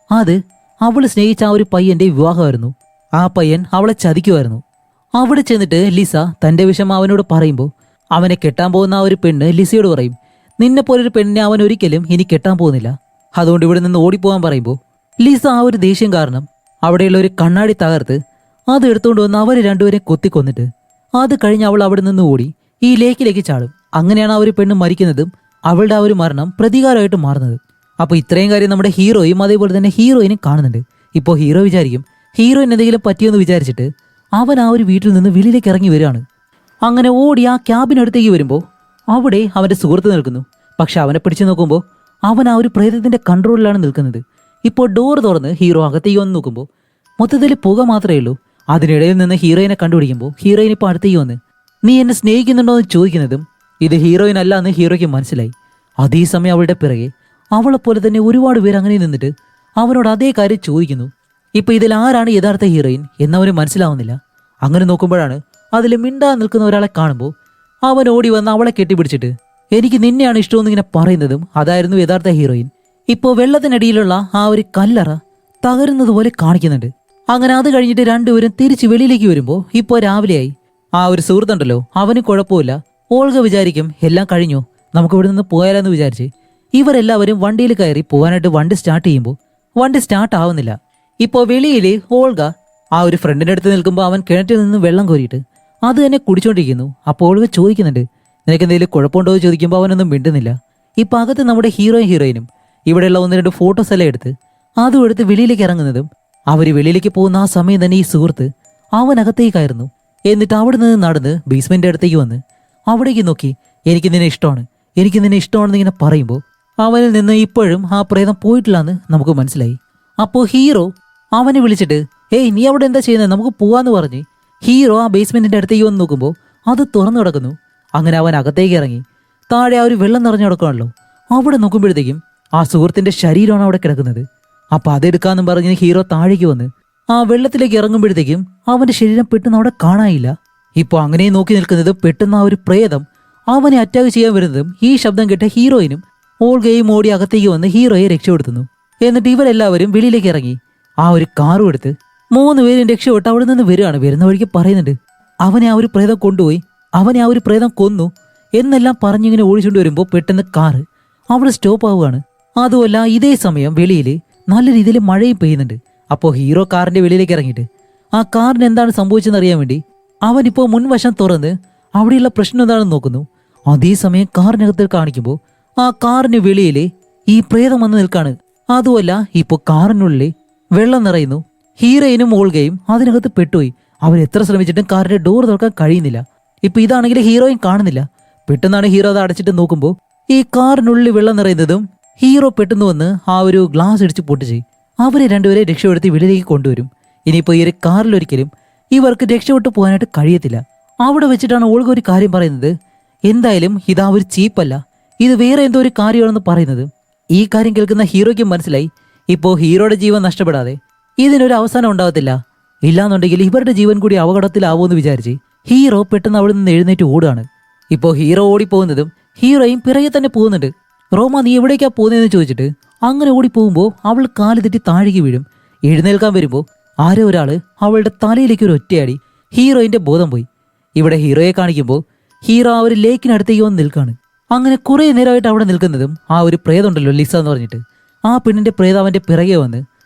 അത് അവൾ സ്നേഹിച്ച ആ ഒരു പയ്യന്റെ വിവാഹമായിരുന്നു. ആ പയ്യൻ അവളെ ചതിക്കുമായിരുന്നു. അവിടെ ചെന്നിട്ട് ലിസ തന്റെ വിഷമം അവനോട് പറയുമ്പോൾ അവനെ കെട്ടാൻ പോകുന്ന ആ ഒരു പെണ്ണ് ലിസയോട് പറയും, നിന്നെ പോലൊരു പെണ്ണിനെ അവൻ ഒരിക്കലും ഇനി കെട്ടാൻ പോകുന്നില്ല, അതുകൊണ്ട് ഇവിടെ നിന്ന് ഓടിപ്പോകാൻ പറയുമ്പോൾ ലിസ ആ ഒരു ദേഷ്യം കാരണം അവിടെയുള്ള ഒരു കണ്ണാടി തകർത്ത് അത് എടുത്തുകൊണ്ട് വന്ന് അവരെ രണ്ടുപേരെ കൊത്തിക്കൊന്നിട്ട് അത് കഴിഞ്ഞ് അവൾ അവിടെ നിന്ന് ഓടി ഈ ലേക്കിലേക്ക് ചാടും. അങ്ങനെയാണ് ആ ഒരു പെണ്ണ് മരിക്കുന്നതും അവളുടെ ആ ഒരു മരണം പ്രതികാരമായിട്ട് മാറുന്നത്. അപ്പൊ ഇത്രയും കാര്യം നമ്മുടെ ഹീറോയും അതേപോലെ തന്നെ ഹീറോയിനും കാണുന്നുണ്ട്. ഇപ്പോൾ ഹീറോ വിചാരിക്കും ഹീറോയിന് എന്തെങ്കിലും പറ്റിയെന്ന് വിചാരിച്ചിട്ട് അവൻ ആ ഒരു വീട്ടിൽ നിന്ന് വെളിയിലേക്ക് ഇറങ്ങി വരികയാണ്. അങ്ങനെ ഓടി ആ ക്യാബിനടുത്തേക്ക് വരുമ്പോൾ അവിടെ അവന്റെ സുഹൃത്ത് നിൽക്കുന്നു. പക്ഷെ അവനെ പിടിച്ചു നോക്കുമ്പോൾ അവൻ ആ ഒരു പ്രേതത്തിന്റെ കൺട്രോളിലാണ് നിൽക്കുന്നത്. ഇപ്പോൾ ഡോർ തുറന്ന് ഹീറോ അകത്തേക്ക് വന്ന് നോക്കുമ്പോൾ മൊത്തത്തിൽ പുക മാത്രമേ ഉള്ളൂ. അതിനിടയിൽ നിന്ന് ഹീറോയിനെ കണ്ടുപിടിക്കുമ്പോൾ ഹീറോയിൻ ഇപ്പോൾ അടുത്തേക്ക് വന്ന് നീ എന്നെ സ്നേഹിക്കുന്നുണ്ടോ എന്ന് ചോദിക്കുന്നതും ഇത് ഹീറോയിൻ അല്ല എന്ന് ഹീറോയ്ക്ക് മനസ്സിലായി. അതേസമയം അവളുടെ പിറകെ അവളെപ്പോലെ തന്നെ ഒരുപാട് പേര് അങ്ങനെ നിന്നിട്ട് അവനോട് അതേ കാര്യം ചോദിക്കുന്നു. ഇപ്പൊ ഇതിൽ ആരാണ് യഥാർത്ഥ ഹീറോയിൻ എന്നവന് മനസ്സിലാവുന്നില്ല. അങ്ങനെ നോക്കുമ്പോഴാണ് അതിൽ മിണ്ടാ നിൽക്കുന്ന ഒരാളെ കാണുമ്പോൾ അവൻ ഓടി വന്ന് അവളെ കെട്ടിപ്പിടിച്ചിട്ട് എനിക്ക് നിന്നെയാണ് ഇഷ്ടമെന്ന് ഇങ്ങനെ പറയുന്നതും അതായിരുന്നു യഥാർത്ഥ ഹീറോയിൻ. ഇപ്പോൾ വെള്ളത്തിനടിയിലുള്ള ആ ഒരു കല്ലറ തകരുന്നത് പോലെ കാണിക്കുന്നുണ്ട്. അങ്ങനെ അത് കഴിഞ്ഞിട്ട് രണ്ടുപേരും തിരിച്ച് വെളിയിലേക്ക് വരുമ്പോൾ ഇപ്പോൾ രാവിലെയായി. ആ ഒരു സുഹൃത്തുണ്ടല്ലോ അവന് കുഴപ്പമില്ല. ഓൾഗ വിചാരിക്കും എല്ലാം കഴിഞ്ഞോ, നമുക്ക് ഇവിടെ നിന്ന് പോയാലെന്ന് വിചാരിച്ച് ഇവരെല്ലാവരും വണ്ടിയിൽ കയറി പോകാനായിട്ട് വണ്ടി സ്റ്റാർട്ട് ചെയ്യുമ്പോൾ വണ്ടി സ്റ്റാർട്ട് ആവുന്നില്ല. ഇപ്പോൾ വെളിയിൽ ഓൾഗ ആ ഒരു ഫ്രണ്ടിന്റെ അടുത്ത് നിൽക്കുമ്പോൾ അവൻ കിണറ്റിൽ നിന്ന് വെള്ളം കോരിയിട്ട് അത് തന്നെ കുടിച്ചോണ്ടിരിക്കുന്നു. അപ്പോൾ ഓൾഗ ചോദിക്കുന്നുണ്ട് നിനക്ക് എന്തെങ്കിലും കുഴപ്പമുണ്ടോ എന്ന് ചോദിക്കുമ്പോൾ അവനൊന്നും മിണ്ടുന്നില്ല. ഇപ്പം അകത്ത് നമ്മുടെ ഹീറോയിനും ഇവിടെയുള്ള ഒന്ന് രണ്ട് ഫോട്ടോസ് എല്ലാം എടുത്ത് അതും എടുത്ത് വെളിയിലേക്ക് ഇറങ്ങുന്നതും അവർ വെളിയിലേക്ക് പോകുന്ന ആ സമയം തന്നെ ഈ സുഹൃത്ത് അവനകത്തേക്കായിരുന്നു. എന്നിട്ട് അവിടെ നിന്ന് നടന്ന് ബേസ്മെന്റിന്റെ അടുത്തേക്ക് വന്ന് അവിടേക്ക് നോക്കി എനിക്ക് നിന്നെ ഇഷ്ടമാണ്, എനിക്ക് നിന്നെ ഇഷ്ടമാണെന്ന് ഇങ്ങനെ പറയുമ്പോൾ അവനിൽ നിന്ന് ഇപ്പോഴും ആ പ്രേതം പോയിട്ടില്ലാന്ന് നമുക്ക് മനസ്സിലായി. അപ്പോൾ ഹീറോ അവനെ വിളിച്ചിട്ട് ഏയ് നീ അവിടെ എന്താ ചെയ്യുന്നത്, നമുക്ക് പോവാന്ന് പറഞ്ഞ് ഹീറോ ആ ബേസ്മെന്റിന്റെ അടുത്തേക്ക് വന്ന് നോക്കുമ്പോൾ അത് തുറന്നു കിടക്കുന്നു. അങ്ങനെ അവൻ അകത്തേക്ക് ഇറങ്ങി താഴെ ആ ഒരു വെള്ളം നിറഞ്ഞു കിടക്കുകയാണല്ലോ. അവിടെ നോക്കുമ്പോഴത്തേക്കും ആ സുഹൃത്തിന്റെ ശരീരമാണ് അവിടെ കിടക്കുന്നത്. അപ്പൊ അതെടുക്കാന്നും പറഞ്ഞ് ഹീറോ താഴേക്ക് വന്ന് ആ വെള്ളത്തിലേക്ക് ഇറങ്ങുമ്പോഴത്തേക്കും അവന്റെ ശരീരം പെട്ടെന്ന് അവിടെ കാണാനില്ല. ഇപ്പോൾ അങ്ങനെ നോക്കി നിൽക്കുന്നത് പെട്ടെന്ന് ആ ഒരു പ്രേതം അവനെ അറ്റാക്ക് ചെയ്യാൻ വരുന്നതും ഈ ശബ്ദം കേട്ട ഹീറോയിനും ഓൾഗയും ഓടി അകത്തേക്ക് വന്ന് ഹീറോയെ രക്ഷപ്പെടുത്തുന്നു. എന്നിട്ട് ഇവരെല്ലാവരും വെളിയിലേക്ക് ഇറങ്ങി ആ ഒരു കാറും എടുത്ത് 3 പേരും രക്ഷപ്പെട്ട് അവിടെ നിന്ന് വരികയാണ്. വരുന്ന വഴിക്ക് പറയുന്നുണ്ട് അവനെ ആ ഒരു പ്രേതം കൊണ്ടുപോയി, അവനെ ആ ഒരു പ്രേതം കൊന്നു എന്നെല്ലാം പറഞ്ഞിങ്ങനെ ഓടിച്ചുകൊണ്ട് വരുമ്പോൾ പെട്ടെന്ന് കാറ് അവിടെ സ്റ്റോപ്പ് ആവുകയാണ്. അതുമല്ല ഇതേ സമയം വെളിയിൽ നല്ല രീതിയിൽ മഴയും പെയ്യുന്നുണ്ട്. അപ്പോൾ ഹീറോ കാറിന്റെ വെളിയിലേക്ക് ഇറങ്ങിയിട്ട് ആ കാറിന് എന്താണ് സംഭവിച്ചെന്ന് അറിയാൻ വേണ്ടി അവനിപ്പോൾ മുൻവശം തുറന്ന് അവിടെയുള്ള പ്രശ്നം എന്താണെന്ന് നോക്കുന്നു. അതേസമയം കാറിനകത്ത് കാണിക്കുമ്പോൾ ആ കാറിന് വെളിയിൽ ഈ പ്രേതം വന്ന് നിൽക്കാണ്. അതുമല്ല ഇപ്പോൾ കാറിനുള്ളിൽ വെള്ളം നിറയുന്നു. ഹീറോയിനും ഓൾഗയും അതിനകത്ത് പെട്ടുപോയി. അവരെത്ര ശ്രമിച്ചിട്ടും കാറിന്റെ ഡോർ തുറക്കാൻ കഴിയുന്നില്ല. ഇപ്പൊ ഇതാണെങ്കിൽ ഹീറോയും കാണുന്നില്ല. പെട്ടെന്നാണ് ഹീറോ അത് അടച്ചിട്ട് നോക്കുമ്പോൾ ഈ കാറിനുള്ളിൽ വെള്ളം നിറയുന്നതും ഹീറോ പെട്ടെന്ന് വന്ന് ആ ഒരു ഗ്ലാസ് ഇടിച്ച് പൊട്ടിച്ച് അവരെ രണ്ടുപേരെ രക്ഷപ്പെടുത്തി വെളിയിലേക്ക് കൊണ്ടുവരും. ഇനിയിപ്പോൾ ഈ ഒരു കാറിലൊരിക്കലും ഇവർക്ക് രക്ഷപ്പെട്ടു പോകാനായിട്ട് കഴിയത്തില്ല. അവിടെ വെച്ചിട്ടാണ് ഓൾഗ ഒരു കാര്യം പറയുന്നത്, എന്തായാലും ഇതാ ഒരു ചീപ്പല്ല, ഇത് വേറെ എന്തോ ഒരു കാര്യമാണെന്ന് പറയുന്നത്. ഈ കാര്യം കേൾക്കുന്ന ഹീറോയ്ക്ക് മനസ്സിലായി ഇപ്പോൾ ഹീറോയുടെ ജീവൻ നഷ്ടപ്പെടാതെ ഇതിനൊരു അവസാനം ഉണ്ടാകത്തില്ല, ഇല്ലാന്നുണ്ടെങ്കിൽ ഇവരുടെ ജീവൻ കൂടി അപകടത്തിലാവുമെന്ന് വിചാരിച്ച് ഹീറോ പെട്ടെന്ന് അവിടെ നിന്ന് എഴുന്നേറ്റ് ഓടുകയാണ്. ഇപ്പോൾ ഹീറോ ഓടിപ്പോകുന്നതും ഹീറോയും പിറകെ തന്നെ പോകുന്നുണ്ട്. റോമ നീ എവിടേക്കാ പോകുന്നതെന്ന് ചോദിച്ചിട്ട് അങ്ങനെ ഓടിപ്പോകുമ്പോൾ അവൾ കാല് തെറ്റി താഴേക്ക് വീഴും. എഴുന്നേൽക്കാൻ വരുമ്പോൾ ആരോ ഒരാള് അവളുടെ തലയിലേക്ക് ഒരു ഒറ്റയടി ഹീറോയിന്റെ ബോധം പോയി. ഇവിടെ ഹീറോയെ കാണിക്കുമ്പോൾ ഹീറോ ആ ഒരു ലേക്കിനടുത്തേക്ക് വന്ന് നിൽക്കാണ്. അങ്ങനെ കുറെ നേരമായിട്ട് അവിടെ നിൽക്കുന്നതും ആ ഒരു പ്രേതമുണ്ടല്ലോ ലിസ എന്ന് പറഞ്ഞിട്ട് ആ പെണ്ണിന്റെ പ്രേതം അവന്റെ പിറകെ വന്ന്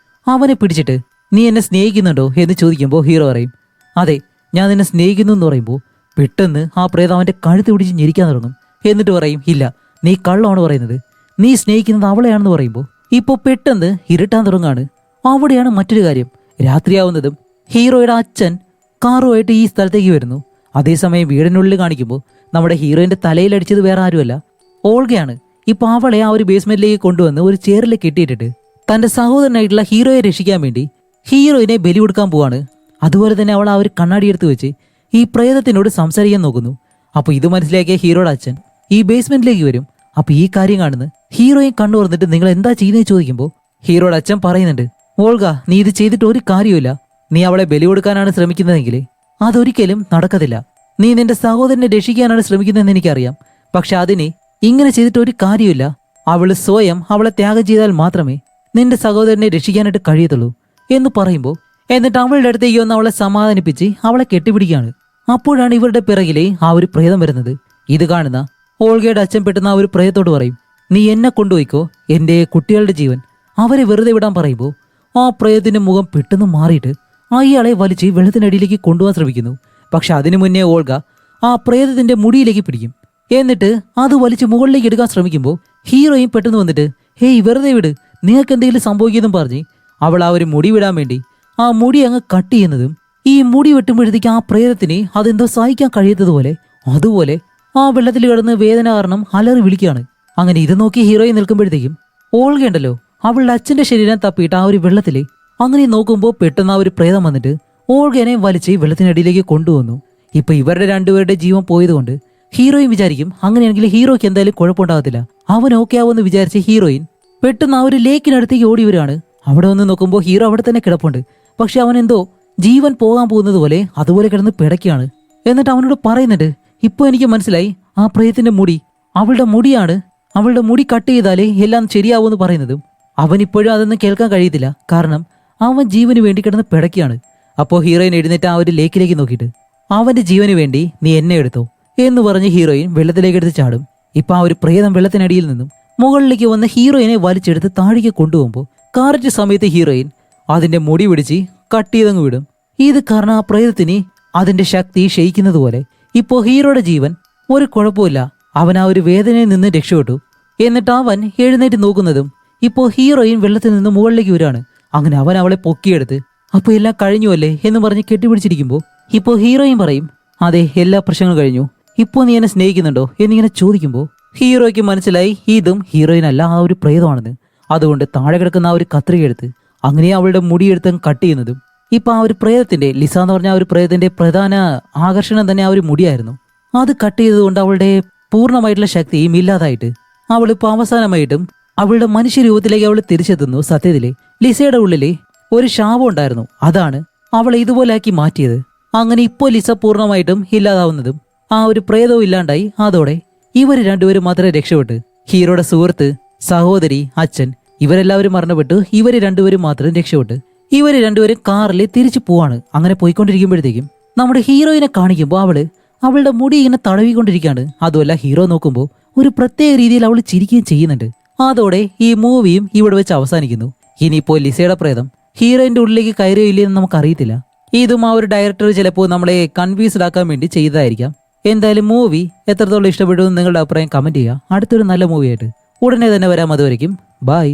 അവനെ പിടിച്ചിട്ട് നീ എന്നെ സ്നേഹിക്കുന്നുണ്ടോ എന്ന് ചോദിക്കുമ്പോൾ ഹീറോ പറയും അതെ ഞാൻ നിന്നെ സ്നേഹിക്കുന്നു എന്ന് പറയുമ്പോൾ പെട്ടെന്ന് ആ പ്രേതം അവന്റെ കഴുത്ത് പിടിച്ച് ഞെരിക്കാൻ തുടങ്ങും. എന്നിട്ട് പറയും ഇല്ല നീ കള്ളമാണ് പറയുന്നത്, നീ സ്നേഹിക്കുന്നത് അവളെയാണെന്ന് പറയുമ്പോൾ ഇപ്പോൾ പെട്ടെന്ന് ഇരുട്ടാൻ തുടങ്ങാണ്. അവിടെയാണ് മറ്റൊരു കാര്യം, രാത്രിയാവുന്നതും ഹീറോയുടെ അച്ഛൻ കാറുമായിട്ട് ഈ സ്ഥലത്തേക്ക് വരുന്നു. അതേസമയം വീടിനുള്ളിൽ കാണിക്കുമ്പോൾ നമ്മുടെ ഹീറോയിന്റെ തലയിലടിച്ചത് വേറെ ആരുമല്ല ഓൾഗയാണ്. ഇപ്പൊ അവളെ ആ ഒരു ബേസ്മെന്റിലേക്ക് കൊണ്ടുവന്ന് ഒരു ചെയറിലേക്ക് കെട്ടിയിട്ടിട്ട് തന്റെ സഹോദരനായിട്ടുള്ള ഹീറോയെ രക്ഷിക്കാൻ വേണ്ടി ഹീറോയിനെ ബലി കൊടുക്കാൻ പോവാണ്. അതുപോലെ തന്നെ അവൾ ആ ഒരു കണ്ണാടി എടുത്ത് വെച്ച് ഈ പ്രേതത്തിനോട് സംസാരിക്കാൻ നോക്കുന്നു. അപ്പൊ ഇത് മനസ്സിലാക്കിയ ഹീറോയുടെ അച്ഛൻ ഈ ബേസ്മെന്റിലേക്ക് വരും. അപ്പൊ ഈ കാര്യം കാണുന്ന ഹീറോയും കണ്ണു തുറന്നിട്ട് നിങ്ങൾ എന്താ ചെയ്യുന്നത് ചോദിക്കുമ്പോൾ ഹീറോയുടെ അച്ഛൻ പറയുന്നുണ്ട് ഓൾഗ നീ ഇത് ചെയ്തിട്ട് ഒരു കാര്യമില്ല, നീ അവളെ ബലി കൊടുക്കാനാണ് ശ്രമിക്കുന്നതെങ്കിൽ അതൊരിക്കലും നടക്കത്തില്ല. നീ നിന്റെ സഹോദരനെ രക്ഷിക്കാനാണ് ശ്രമിക്കുന്നതെന്ന് എനിക്കറിയാം, പക്ഷെ അതിന് ഇങ്ങനെ ചെയ്തിട്ട് ഒരു കാര്യമില്ല. അവള് സ്വയം അവളെ ത്യാഗം ചെയ്താൽ മാത്രമേ നിന്റെ സഹോദരനെ രക്ഷിക്കാനായിട്ട് കഴിയത്തുള്ളൂ എന്ന് പറയുമ്പോൾ എന്നിട്ട് അവളുടെ അടുത്തേക്ക് വന്ന് അവളെ സമാധാനിപ്പിച്ച് അവളെ കെട്ടിപ്പിടിക്കുകയാണ്. അപ്പോഴാണ് ഇവരുടെ പിറകിലെ ആ ഒരു പ്രേതം വരുന്നത്. ഇത് കാണുന്ന ഓൾഗയുടെ അച്ഛൻ പെട്ടെന്ന് ആ ഒരു പ്രേതത്തോട് പറയും നീ എന്നെ കൊണ്ടുപോയിക്കോ, എന്റെ കുട്ടികളുടെ ജീവൻ അവരെ വെറുതെ വിടാൻ പറയുമ്പോൾ ആ പ്രേതത്തിന്റെ മുഖം പെട്ടെന്ന് മാറിയിട്ട് അയാളെ വലിച്ച് വെള്ളത്തിനടിയിലേക്ക് കൊണ്ടുപോകാൻ ശ്രമിക്കുന്നു. പക്ഷെ അതിനു മുന്നേ ഓൾഗ ആ പ്രേതത്തിന്റെ മുടിയിലേക്ക് പിടിക്കും. എന്നിട്ട് അത് വലിച്ച് മുകളിലേക്ക് എടുക്കാൻ ശ്രമിക്കുമ്പോൾ ഹീറോയും പെട്ടെന്ന് വന്നിട്ട് ഹേയ് വെറുതെ വിട്, നിങ്ങൾക്ക് എന്തെങ്കിലും സംഭവിക്കുമെന്നും പറഞ്ഞ് അവൾ ആ ഒരു മുടി വിടാൻ വേണ്ടി ആ മുടി അങ്ങ് കട്ട് ചെയ്യുന്നതും ഈ മുടി വെട്ടുമ്പോഴത്തേക്ക് ആ പ്രേതത്തിന് അതെന്തോ സഹിക്കാൻ കഴിയാത്തതുപോലെ അതുപോലെ ആ വെള്ളത്തിൽ കിടന്ന് വേദന കാരണം അലറി വിളിക്കുകയാണ്. അങ്ങനെ ഇത് നോക്കി ഹീറോയിൽ നിൽക്കുമ്പോഴത്തേക്കും ഓൾഗയുണ്ടല്ലോ അവളുടെ അച്ഛന്റെ ശരീരം തപ്പിയിട്ട് ആ ഒരു വെള്ളത്തില് അങ്ങനെ നോക്കുമ്പോൾ പെട്ടെന്ന് ആ ഒരു പ്രേതം വന്നിട്ട് ഓൾഗനെ വലിച്ച് വെള്ളത്തിനടിയിലേക്ക് കൊണ്ടുവന്നു. ഇപ്പൊ ഇവരുടെ രണ്ടുപേരുടെ ജീവൻ പോയതുകൊണ്ട് ഹീറോയിൻ വിചാരിക്കും അങ്ങനെയാണെങ്കിൽ ഹീറോയ്ക്ക് എന്തായാലും കുഴപ്പമുണ്ടാകത്തില്ല, അവൻ ഓക്കെ ആവുമെന്ന് വിചാരിച്ച ഹീറോയിൻ പെട്ടെന്ന് ആ ഒരു ലേക്കിനടുത്തേക്ക് ഓടി വരികയാണ്. അവിടെ വന്ന് നോക്കുമ്പോൾ ഹീറോ അവിടെ തന്നെ കിടപ്പുണ്ട്. പക്ഷെ അവൻ എന്തോ ജീവൻ പോകാൻ പോകുന്നത് പോലെ അതുപോലെ കിടന്ന് പിടയ്ക്കാണ്. എന്നിട്ട് അവനോട് പറയുന്നുണ്ട്, ഇപ്പൊ എനിക്ക് മനസ്സിലായി ആ പ്രേതത്തിന്റെ മുടി അവളുടെ മുടിയാണ്, അവളുടെ മുടി കട്ട് ചെയ്താലേ എല്ലാം ശരിയാവുമെന്ന് പറയുന്നതും. അവനിപ്പോഴും അതൊന്നും കേൾക്കാൻ കഴിയത്തില്ല, കാരണം അവൻ ജീവന് വേണ്ടി കിടന്ന് പിടയ്ക്കാണ്. അപ്പോൾ ഹീറോയിൻ എഴുന്നേറ്റ് ആ ഒരു ലേക്കിലേക്ക് നോക്കിയിട്ട്, അവന്റെ ജീവന് വേണ്ടി നീ എന്നെ എടുത്തോ എന്ന് പറഞ്ഞ് ഹീറോയിൻ വെള്ളത്തിലേക്ക് എടുത്ത് ചാടും. ഇപ്പൊ ആ ഒരു പ്രേതം വെള്ളത്തിനടിയിൽ നിന്നും മുകളിലേക്ക് വന്ന് ഹീറോയിനെ വലിച്ചെടുത്ത് താഴേക്ക് കൊണ്ടുപോകുമ്പോൾ കറക്റ്റ് സമയത്ത് ഹീറോയിൻ അതിന്റെ മുടി പിടിച്ച് കട്ട് ചെയ്തങ്ങ് വിടും. ഇത് കാരണം ആ പ്രേതത്തിന് അതിന്റെ ശക്തി ക്ഷയിക്കുന്നത് പോലെ ഇപ്പോ ഹീറോയുടെ ജീവൻ ഒരു കുഴപ്പമില്ല, അവൻ ആ ഒരു വേദനയിൽ നിന്ന് രക്ഷപ്പെട്ടു. എന്നിട്ട് അവൻ എഴുന്നേറ്റ് നോക്കുന്നതും ഇപ്പോ ഹീറോയിൻ വെള്ളത്തിൽ നിന്ന് മുകളിലേക്ക് വരികയാണ്. അങ്ങനെ അവൻ അവളെ പൊക്കിയെടുത്ത് അപ്പൊ എല്ലാം കഴിഞ്ഞു അല്ലേ എന്ന് പറഞ്ഞ് കെട്ടിപ്പിടിച്ചിരിക്കുമ്പോൾ ഇപ്പോ ഹീറോയിൻ പറയും, അതെ എല്ലാ പ്രശ്നങ്ങളും കഴിഞ്ഞു, ഇപ്പോ നീ എന്നെ സ്നേഹിക്കുന്നുണ്ടോ എന്നിങ്ങനെ ചോദിക്കുമ്പോൾ ഹീറോയ്ക്ക് മനസ്സിലായി ഇതും ഹീറോയിൻ അല്ല, ആ ഒരു പ്രേതമാണെന്ന്. അതുകൊണ്ട് താഴെ കിടക്കുന്ന ആ ഒരു കത്രിക എടുത്ത് അങ്ങനെ അവളുടെ മുടിയെടുത്ത് കട്ട് ചെയ്യുന്നതും ഇപ്പൊ ആ ഒരു പ്രേതത്തിന്റെ ലിസ എന്ന് പറഞ്ഞ ആ ഒരു പ്രേതത്തിന്റെ പ്രധാന ആകർഷണം തന്നെ ആ ഒരു മുടിയായിരുന്നു. അത് കട്ട് ചെയ്തതുകൊണ്ട് അവളുടെ പൂർണ്ണമായിട്ടുള്ള ശക്തിയും ഇല്ലാതായിട്ട് അവളിപ്പോ അവസാനമായിട്ടും അവളുടെ മനുഷ്യരൂപത്തിലേക്ക് അവൾ തിരിച്ചെത്തുന്നു. സത്യത്തിലെ ലിസയുടെ ഉള്ളില് ഒരു ശാപം ഉണ്ടായിരുന്നു, അതാണ് അവളെ ഇതുപോലെ ആക്കി മാറ്റിയത്. അങ്ങനെ ഇപ്പോൾ ലിസ പൂർണ്ണമായിട്ടും ഇല്ലാതാവുന്നതും ആ ഒരു പ്രേതവും ഇല്ലാണ്ടായി. അതോടെ ഇവർ രണ്ടുപേരും മാത്രമേ രക്ഷപ്പെട്ടു. ഹീറോയുടെ സുഹൃത്ത്, സഹോദരി, അച്ഛൻ ഇവരെല്ലാവരും മരണപ്പെട്ടു. ഇവര് രണ്ടുപേരും മാത്രം രക്ഷപ്പെട്ടു. ഇവര് രണ്ടുപേരും കാറിൽ തിരിച്ചു പോവാണ്. അങ്ങനെ പോയിക്കൊണ്ടിരിക്കുമ്പോഴത്തേക്കും നമ്മുടെ ഹീറോയിനെ കാണിക്കുമ്പോൾ അവളുടെ മുടി ഇങ്ങനെ തടവിക്കൊണ്ടിരിക്കുകയാണ്. അതുമല്ല ഹീറോ നോക്കുമ്പോൾ ഒരു പ്രത്യേക രീതിയിൽ അവൾ ചിരിക്കുകയും ചെയ്യുന്നുണ്ട്. അതോടെ ഈ മൂവിയും ഇവിടെ വെച്ച് അവസാനിക്കുന്നു. ഇനിയിപ്പോ ലിസയുടെ പ്രേതം ഹീറോയിന്റെ ഉള്ളിലേക്ക് കയറിയോ ഇല്ലെന്ന് നമുക്കറിയത്തില്ല. ഇതും ആ ഒരു ഡയറക്ടർ ചിലപ്പോൾ നമ്മളെ കൺഫ്യൂസ്ഡ് ആക്കാൻ വേണ്ടി ചെയ്തതായിരിക്കാം. എന്തായാലും മൂവി എത്രത്തോളം ഇഷ്ടപ്പെട്ടു നിങ്ങളുടെ അഭിപ്രായം കമന്റ് ചെയ്യുക. അടുത്തൊരു നല്ല മൂവിയായിട്ട് ഉടനെ തന്നെ വരാം. അതുവരെയും ബൈ.